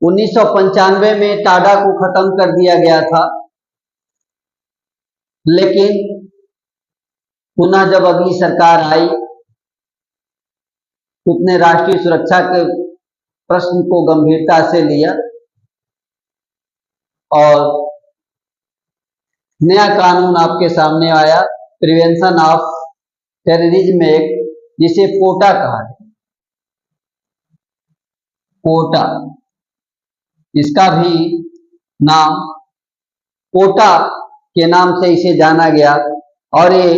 1995 में टाडा को खत्म कर दिया गया था, लेकिन पुनः जब अगली सरकार आई तो उसने राष्ट्रीय सुरक्षा के प्रश्न को गंभीरता से लिया और नया कानून आपके सामने आया, प्रिवेंशन ऑफ टेररिज्म एक्ट, जिसे पोटा कहा गया। पोटा, इसका भी नाम पोटा के नाम से इसे जाना गया और ये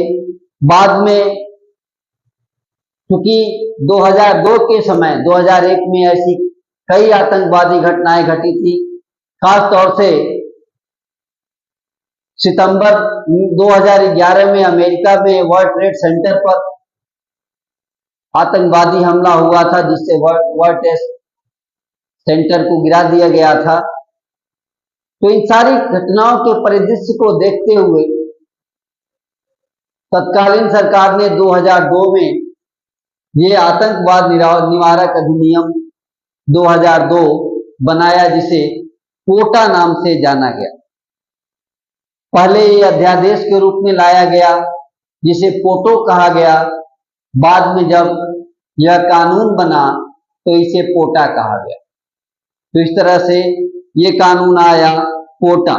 बाद में, क्योंकि 2002 के समय 2001 में ऐसी कई आतंकवादी घटनाएं घटी थी, खास तौर से सितंबर 2011 में अमेरिका में वर्ल्ड ट्रेड सेंटर पर आतंकवादी हमला हुआ था, जिससे वर्ल्ड ट्रेड सेंटर को गिरा दिया गया था। तो इन सारी घटनाओं के परिदृश्य को देखते हुए तत्कालीन सरकार ने 2002 में ये आतंकवाद निवारक अधिनियम 2002 बनाया, जिसे पोटा नाम से जाना गया। पहले ये अध्यादेश के रूप में लाया गया, जिसे पोटो कहा गया। बाद में जब यह कानून बना तो इसे पोटा कहा गया। तो इस तरह से ये कानून आया पोटा।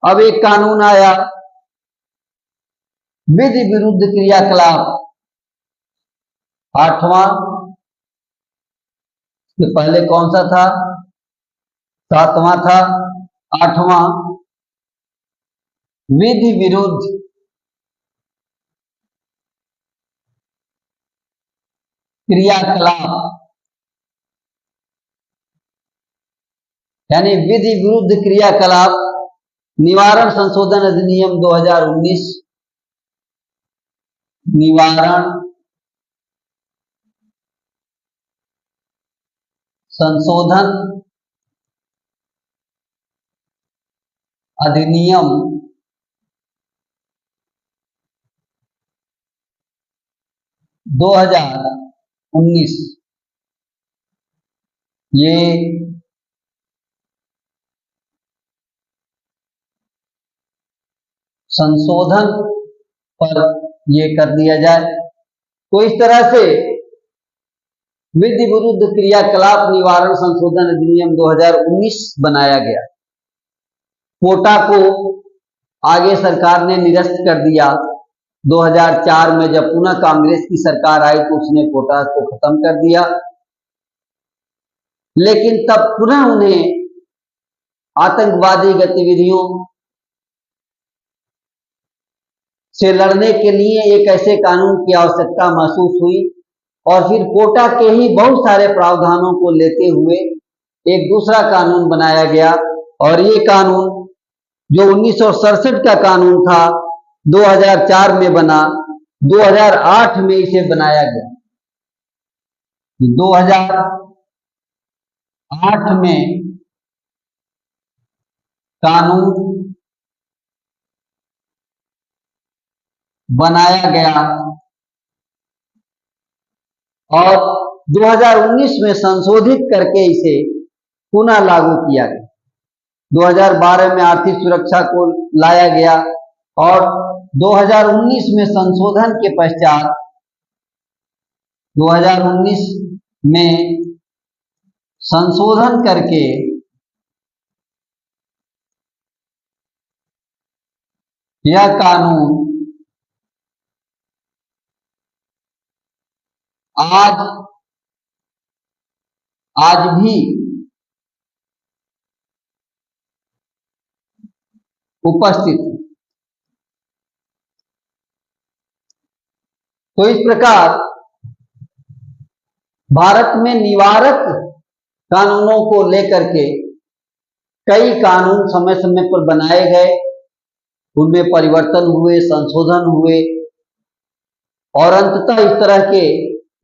अब एक कानून आया विधि विरुद्ध क्रियाकलाप, 8वां। ये पहले कौन सा था? 7वां था। 8वां विधि विरुद्ध क्रियाकलाप, यानी विधि विरुद्ध क्रियाकलाप निवारण संशोधन अधिनियम 2019, निवारण संशोधन अधिनियम 2019, ये संशोधन पर ये कर दिया जाए। तो इस तरह से विधि विरुद्ध क्रियाकलाप निवारण संशोधन अधिनियम 2019 बनाया गया। पोटा को आगे सरकार ने निरस्त कर दिया। 2004 में जब पुनः कांग्रेस की सरकार आई तो उसने पोटा को खत्म कर दिया, लेकिन तब पुनः उन्हें आतंकवादी गतिविधियों से लड़ने के लिए एक ऐसे कानून की आवश्यकता महसूस हुई और फिर पोटा के ही बहुत सारे प्रावधानों को लेते हुए एक दूसरा कानून बनाया गया। और ये कानून जो 1967 का कानून था 2004 में बना, 2008 में इसे बनाया गया। 2008 में कानून बनाया गया और 2019 में संशोधित करके इसे पुनः लागू किया गया। 2012 में आर्थिक सुरक्षा को लाया गया और 2019 में संशोधन के पश्चात 2019 में संशोधन करके यह कानून आज भी उपस्थित है। तो इस प्रकार भारत में निवारक कानूनों को लेकर के कई कानून समय समय पर बनाए गए, उनमें परिवर्तन हुए, संशोधन हुए और अंततः इस तरह के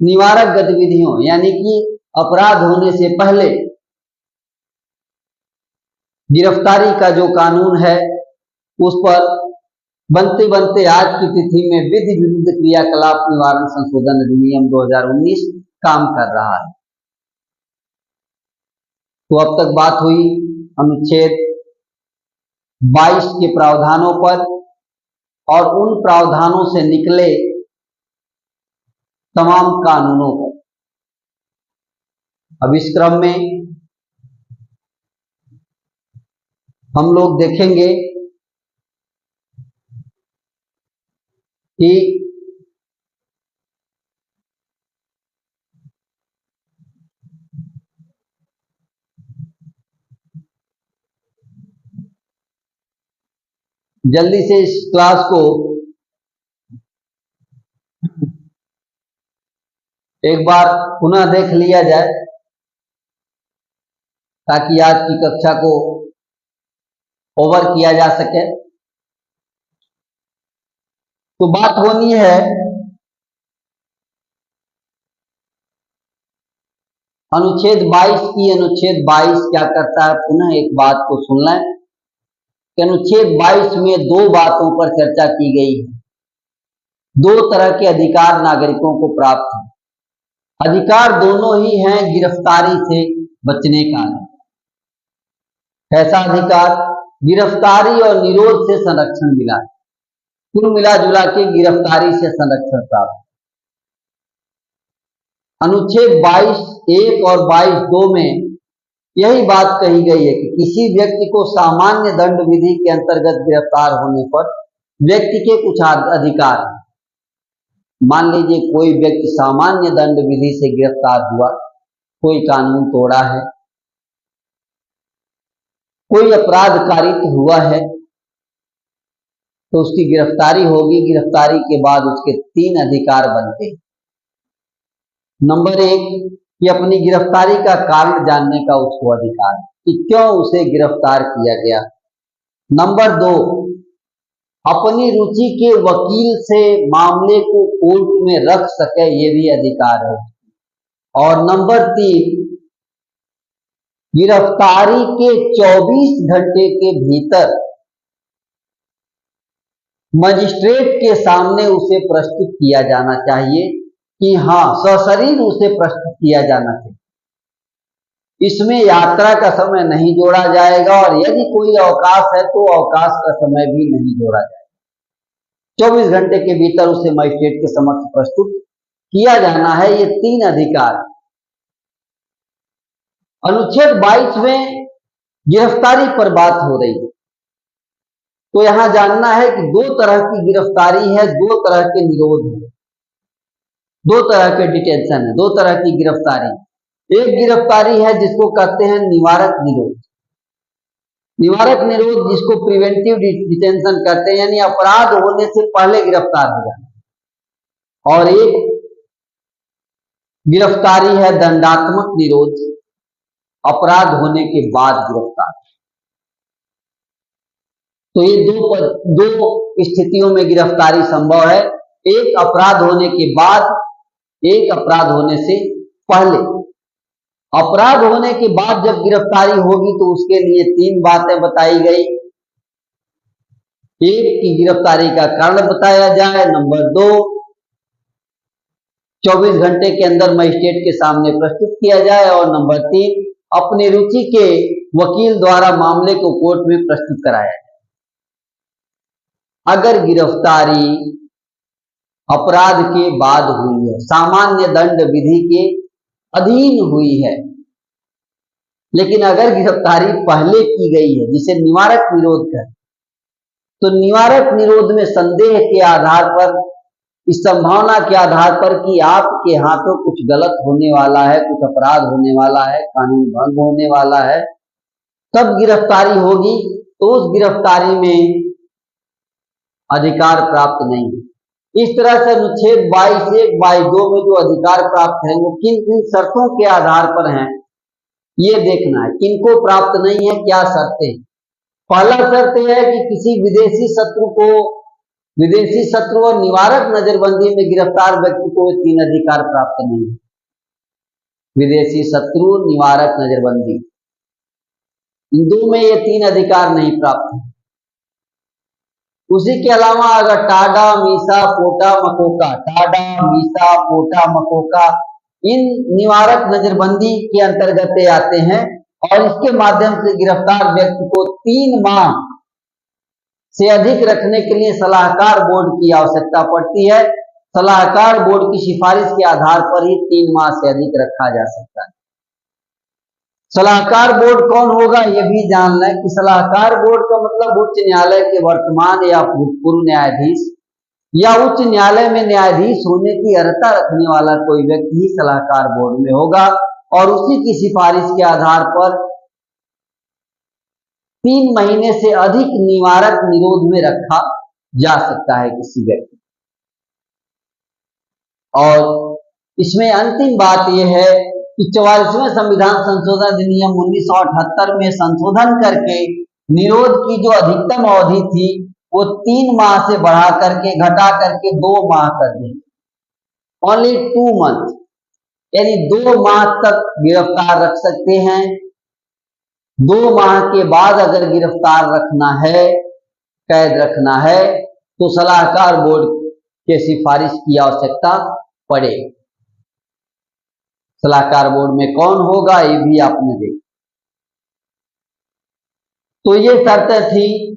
निवारक गतिविधियों यानी कि अपराध होने से पहले गिरफ्तारी का जो कानून है उस पर बनते बनते आज की तिथि में विधि विरुद्ध क्रियाकलाप निवारण संशोधन अधिनियम 2019 काम कर रहा है। तो अब तक बात हुई अनुच्छेद 22 के प्रावधानों पर और उन प्रावधानों से निकले तमाम कानूनों पर। अब इस क्रम में हम लोग देखेंगे कि जल्दी से इस क्लास को एक बार पुनः देख लिया जाए ताकि आज की कक्षा को ओवर किया जा सके। तो बात होनी है अनुच्छेद 22 की। अनुच्छेद 22 क्या करता है, पुनः एक बात को सुन लें कि अनुच्छेद 22 में दो बातों पर चर्चा की गई है। दो तरह के अधिकार नागरिकों को प्राप्त हैं। अधिकार दोनों ही हैं गिरफ्तारी से बचने का। कैसा अधिकार? गिरफ्तारी और निरोध से संरक्षण मिला। कुल मिला जुला के गिरफ्तारी से संरक्षण प्राप्त। अनुच्छेद 22(1) और 22(2) में यही बात कही गई है कि किसी व्यक्ति को सामान्य दंड विधि के अंतर्गत गिरफ्तार होने पर व्यक्ति के कुछ अधिकार। मान लीजिए कोई व्यक्ति सामान्य दंड विधि से गिरफ्तार हुआ, कोई कानून तोड़ा है, कोई अपराध कारित हुआ है, तो उसकी गिरफ्तारी होगी। गिरफ्तारी के बाद उसके 3 अधिकार बनते हैं। नंबर 1 कि अपनी गिरफ्तारी का कारण जानने का उसको अधिकार है कि क्यों उसे गिरफ्तार किया गया। नंबर 2 अपनी रुचि के वकील से मामले को कोर्ट में रख सके, ये भी अधिकार है। और नंबर 3 गिरफ्तारी के 24 घंटे के भीतर मजिस्ट्रेट के सामने उसे प्रस्तुत किया जाना चाहिए कि हाँ, सशरीर उसे प्रस्तुत किया जाना चाहिए। इसमें यात्रा का समय नहीं जोड़ा जाएगा और यदि कोई अवकाश है तो अवकाश का समय भी नहीं जोड़ा जाएगा। 24 घंटे के भीतर उसे मजिस्ट्रेट के समक्ष प्रस्तुत किया जाना है। ये 3 अधिकार। अनुच्छेद 22 में गिरफ्तारी पर बात हो रही है, तो यहां जानना है कि 2 तरह की गिरफ्तारी है, 2 तरह के निरोध है, 2 तरह के डिटेंशन है, 2 तरह की गिरफ्तारी। एक गिरफ्तारी है जिसको कहते हैं निवारक निरोध। निवारक निरोध जिसको प्रिवेंटिव डिटेंशन कहते हैं, यानी अपराध होने से पहले गिरफ्तार हो जाना। और एक गिरफ्तारी है दंडात्मक निरोध, अपराध होने के बाद गिरफ्तार। तो ये दो स्थितियों में गिरफ्तारी संभव है, एक अपराध होने के बाद, एक अपराध होने से पहले। अपराध होने के बाद जब गिरफ्तारी होगी तो उसके लिए 3 बातें बताई गई। एक की गिरफ्तारी का कारण बताया जाए, नंबर 2 24 घंटे के अंदर मजिस्ट्रेट के सामने प्रस्तुत किया जाए, और नंबर 3 अपनी रुचि के वकील द्वारा मामले को कोर्ट में प्रस्तुत कराया जाए। अगर गिरफ्तारी अपराध के बाद हुई है, सामान्य दंड विधि के अधीन हुई है, लेकिन अगर गिरफ्तारी पहले की गई है जिसे निवारक निरोध है, तो निवारक निरोध में संदेह के आधार पर, इस संभावना के आधार पर कि आपके हाथों कुछ गलत होने वाला है, कुछ अपराध होने वाला है, कानून भंग होने वाला है, तब गिरफ्तारी होगी। तो उस गिरफ्तारी में अधिकार प्राप्त नहीं है। इस तरह से अनुच्छेद 22(1), 22(2) में जो अधिकार प्राप्त है वो किन किन शर्तों के आधार पर हैं, ये देखना है। किनको प्राप्त नहीं है, क्या शर्तें? पहला शर्त है कि किसी विदेशी शत्रु और निवारक नजरबंदी में गिरफ्तार व्यक्ति को 3 अधिकार प्राप्त नहीं है। विदेशी शत्रु, निवारक नजरबंदी, इन दो में ये तीन अधिकार नहीं प्राप्त है। उसी के अलावा अगर टाडा, मीसा, पोटा, मकोका, टाडा, मीसा, पोटा, मकोका इन निवारक नजरबंदी के अंतर्गत आते हैं और इसके माध्यम से गिरफ्तार व्यक्ति को 3 माह से अधिक रखने के लिए सलाहकार बोर्ड की आवश्यकता पड़ती है। सलाहकार बोर्ड की सिफारिश के आधार पर ही 3 माह से अधिक रखा जा सकता है। सलाहकार बोर्ड कौन होगा यह भी जान लें कि सलाहकार बोर्ड का मतलब उच्च न्यायालय के वर्तमान या भूतपूर्व न्यायाधीश या उच्च न्यायालय में न्यायाधीश होने की अर्हता रखने वाला कोई व्यक्ति ही सलाहकार बोर्ड में होगा और उसी की सिफारिश के आधार पर 3 महीने से अधिक निवारक निरोध में रखा जा सकता है किसी व्यक्ति। और इसमें अंतिम बात यह है कि 44वें संविधान संशोधन अधिनियम 1978 में संशोधन करके निरोध की जो अधिकतम अवधि थी वो 3 माह से बढ़ा करके घटा करके 2 माह कर दी। ओनली 2 मंथ, यानी 2 माह तक गिरफ्तार रख सकते हैं। 2 माह के बाद अगर गिरफ्तार रखना है, कैद रखना है तो सलाहकार बोर्ड के सिफारिश की आवश्यकता पड़ेगी। सलाहकार बोर्ड में कौन होगा ये भी आपने देखा। तो ये शर्तें थी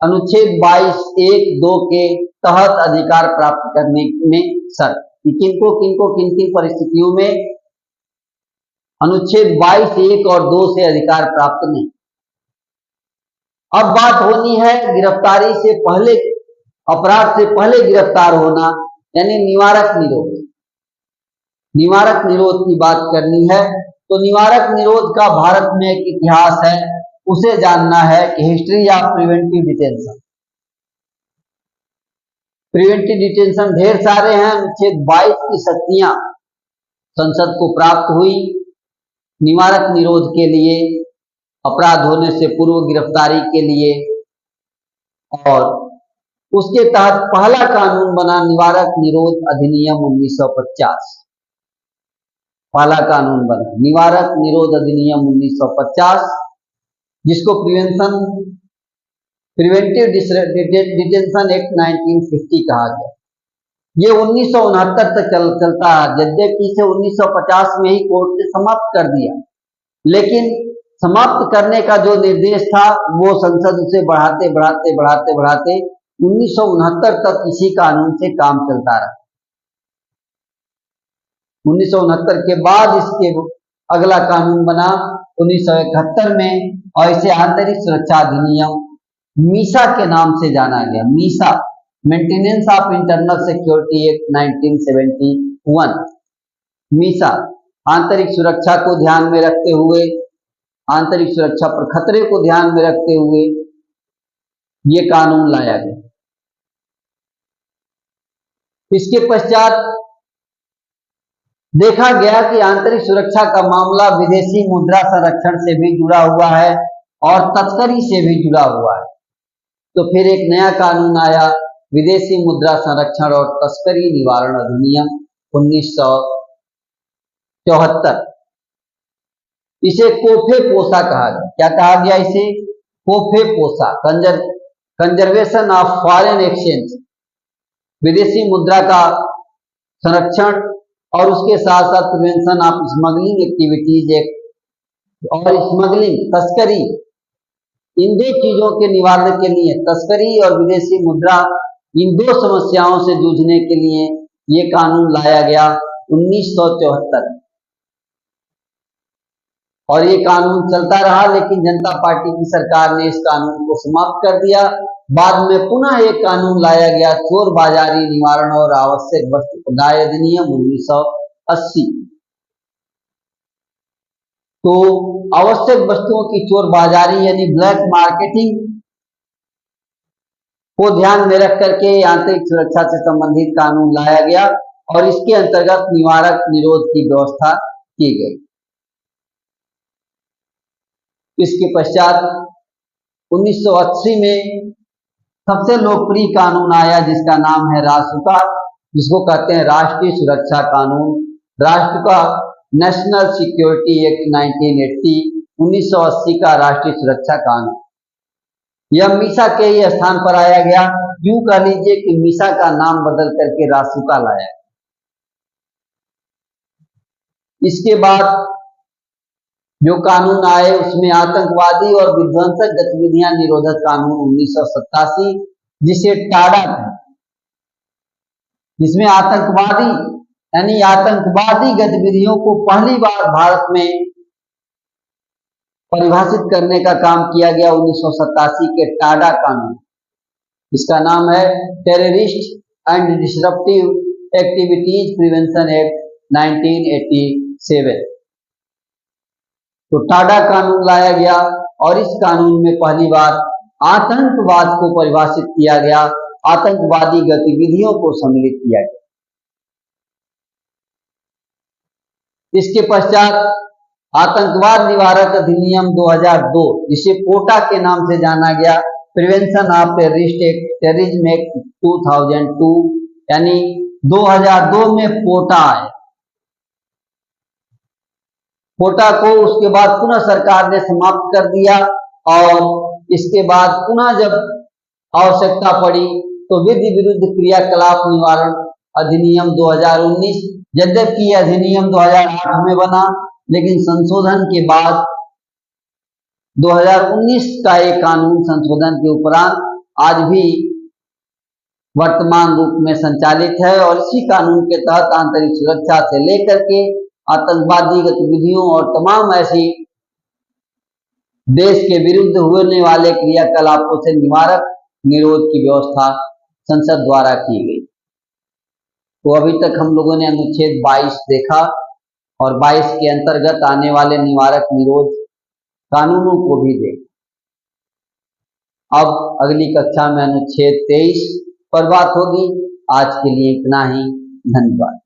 अनुच्छेद 22(1)(2) के तहत अधिकार प्राप्त करने में शर्त कि किन किन परिस्थितियों में अनुच्छेद 22(1) और 2 से अधिकार प्राप्त नहीं। अब बात होनी है गिरफ्तारी से पहले, अपराध से पहले गिरफ्तार होना, यानी निवारक निरोध। निवारक निरोध की बात करनी है तो निवारक निरोध का भारत में एक इतिहास है, उसे जानना है कि history of preventive detention. Preventive detention ढेर सारे हैं। अनुच्छेद 22 की शक्तियां संसद को प्राप्त हुई निवारक निरोध के लिए, अपराध होने से पूर्व गिरफ्तारी के लिए, और उसके तहत पहला कानून बना निवारक निरोध अधिनियम 1950। पहला कानून बना निवारक निरोध अधिनियम 1950, जिसको प्रिवेंटिव डिटेंशन एक्ट 1950 कहा गया। ये 1969 तक चलता है, यद्यपि इसे 1950 में ही कोर्ट ने समाप्त कर दिया, लेकिन समाप्त करने का जो निर्देश था वो संसद उसे बढ़ाते 1969 तक इसी कानून से काम चलता रहा। 1969 के बाद इसके अगला कानून बना 1971 में, और इसे आंतरिक सुरक्षा अधिनियम मीसा के नाम से जाना गया। Misa, maintenance of internal security act 1971। Misa आंतरिक सुरक्षा को ध्यान में रखते हुए, आंतरिक सुरक्षा पर खतरे को ध्यान में रखते हुए ये कानून लाया गया। इसके पश्चात देखा गया कि आंतरिक सुरक्षा का मामला विदेशी मुद्रा संरक्षण से भी जुड़ा हुआ है और तस्करी से भी जुड़ा हुआ है। तो फिर एक नया कानून आया, विदेशी मुद्रा संरक्षण और तस्करी निवारण अधिनियम 1974। इसे कोफे पोसा कहा गया। क्या कहा गया इसे? कोफे पोसा, कंजर्वेशन ऑफ फॉरेन एक्सचेंज, विदेशी मुद्रा का संरक्षण और उसके साथ साथ prevention of smuggling activities act और स्मगलिंग, तस्करी, इन 2 चीजों के निवारण के लिए, तस्करी और विदेशी मुद्रा, इन 2 समस्याओं से जूझने के लिए ये कानून लाया गया 1974। और ये कानून चलता रहा, लेकिन जनता पार्टी की सरकार ने इस कानून को समाप्त कर दिया। बाद में पुनः एक कानून लाया गया, चोर बाजारी निवारण और आवश्यक वस्तु प्रदाय अधिनियम 1980। तो आवश्यक वस्तुओं की चोर बाजारी यानी ब्लैक मार्केटिंग को ध्यान में रख करके आंतरिक सुरक्षा से संबंधित कानून लाया गया और इसके अंतर्गत निवारक निरोध की व्यवस्था की गई। इसके पश्चात 1980 में सबसे लोकप्रिय कानून आया जिसका नाम है रासुका, जिसको कहते हैं राष्ट्रीय सुरक्षा कानून, राष्ट्र का नेशनल सिक्योरिटी एक्ट 1980, 1980 का राष्ट्रीय सुरक्षा कानून। यह मीसा के ही स्थान पर आया गया। यूं कह लीजिए कि मीसा का नाम बदल करके रासुका लाया। इसके बाद जो कानून आए उसमें आतंकवादी और विध्वंसक गतिविधियां निरोधक कानून 1987, जिसे टाडा था, जिसमें आतंकवादी यानी आतंकवादी गतिविधियों को पहली बार भारत में परिभाषित करने का काम किया गया 1987 के टाडा कानून। इसका नाम है terrorist and disruptive activities prevention act 1987। तो टाडा कानून लाया गया और इस कानून में पहली बार आतंकवाद को परिभाषित किया गया, आतंकवादी गतिविधियों को सम्मिलित किया गया। इसके पश्चात आतंकवाद निवारक अधिनियम 2002, जिसे पोटा के नाम से जाना गया, प्रिवेंशन ऑफ टेररिज्म एक्ट 2002, यानी 2002 में पोटा आया। पोटा को उसके बाद पुनः सरकार ने समाप्त कर दिया और इसके बाद पुनः जब आवश्यकता पड़ी तो विधि विरुद्ध क्रियाकलाप निवारण अधिनियम 2019, यद्यपि अधिनियम 2008 में बना, लेकिन संशोधन के बाद 2019 का एक कानून संशोधन के उपरांत आज भी वर्तमान रूप में संचालित है और इसी कानून के तहत आंतरिक सुरक्षा से लेकर के आतंकवादी गतिविधियों और तमाम ऐसी देश के विरुद्ध होने वाले क्रियाकलापों से निवारक निरोध की व्यवस्था संसद द्वारा की गई। तो अभी तक हम लोगों ने अनुच्छेद 22 देखा और 22 के अंतर्गत आने वाले निवारक निरोध कानूनों को भी देखा। अब अगली कक्षा में अनुच्छेद 23 पर बात होगी। आज के लिए इतना ही। धन्यवाद।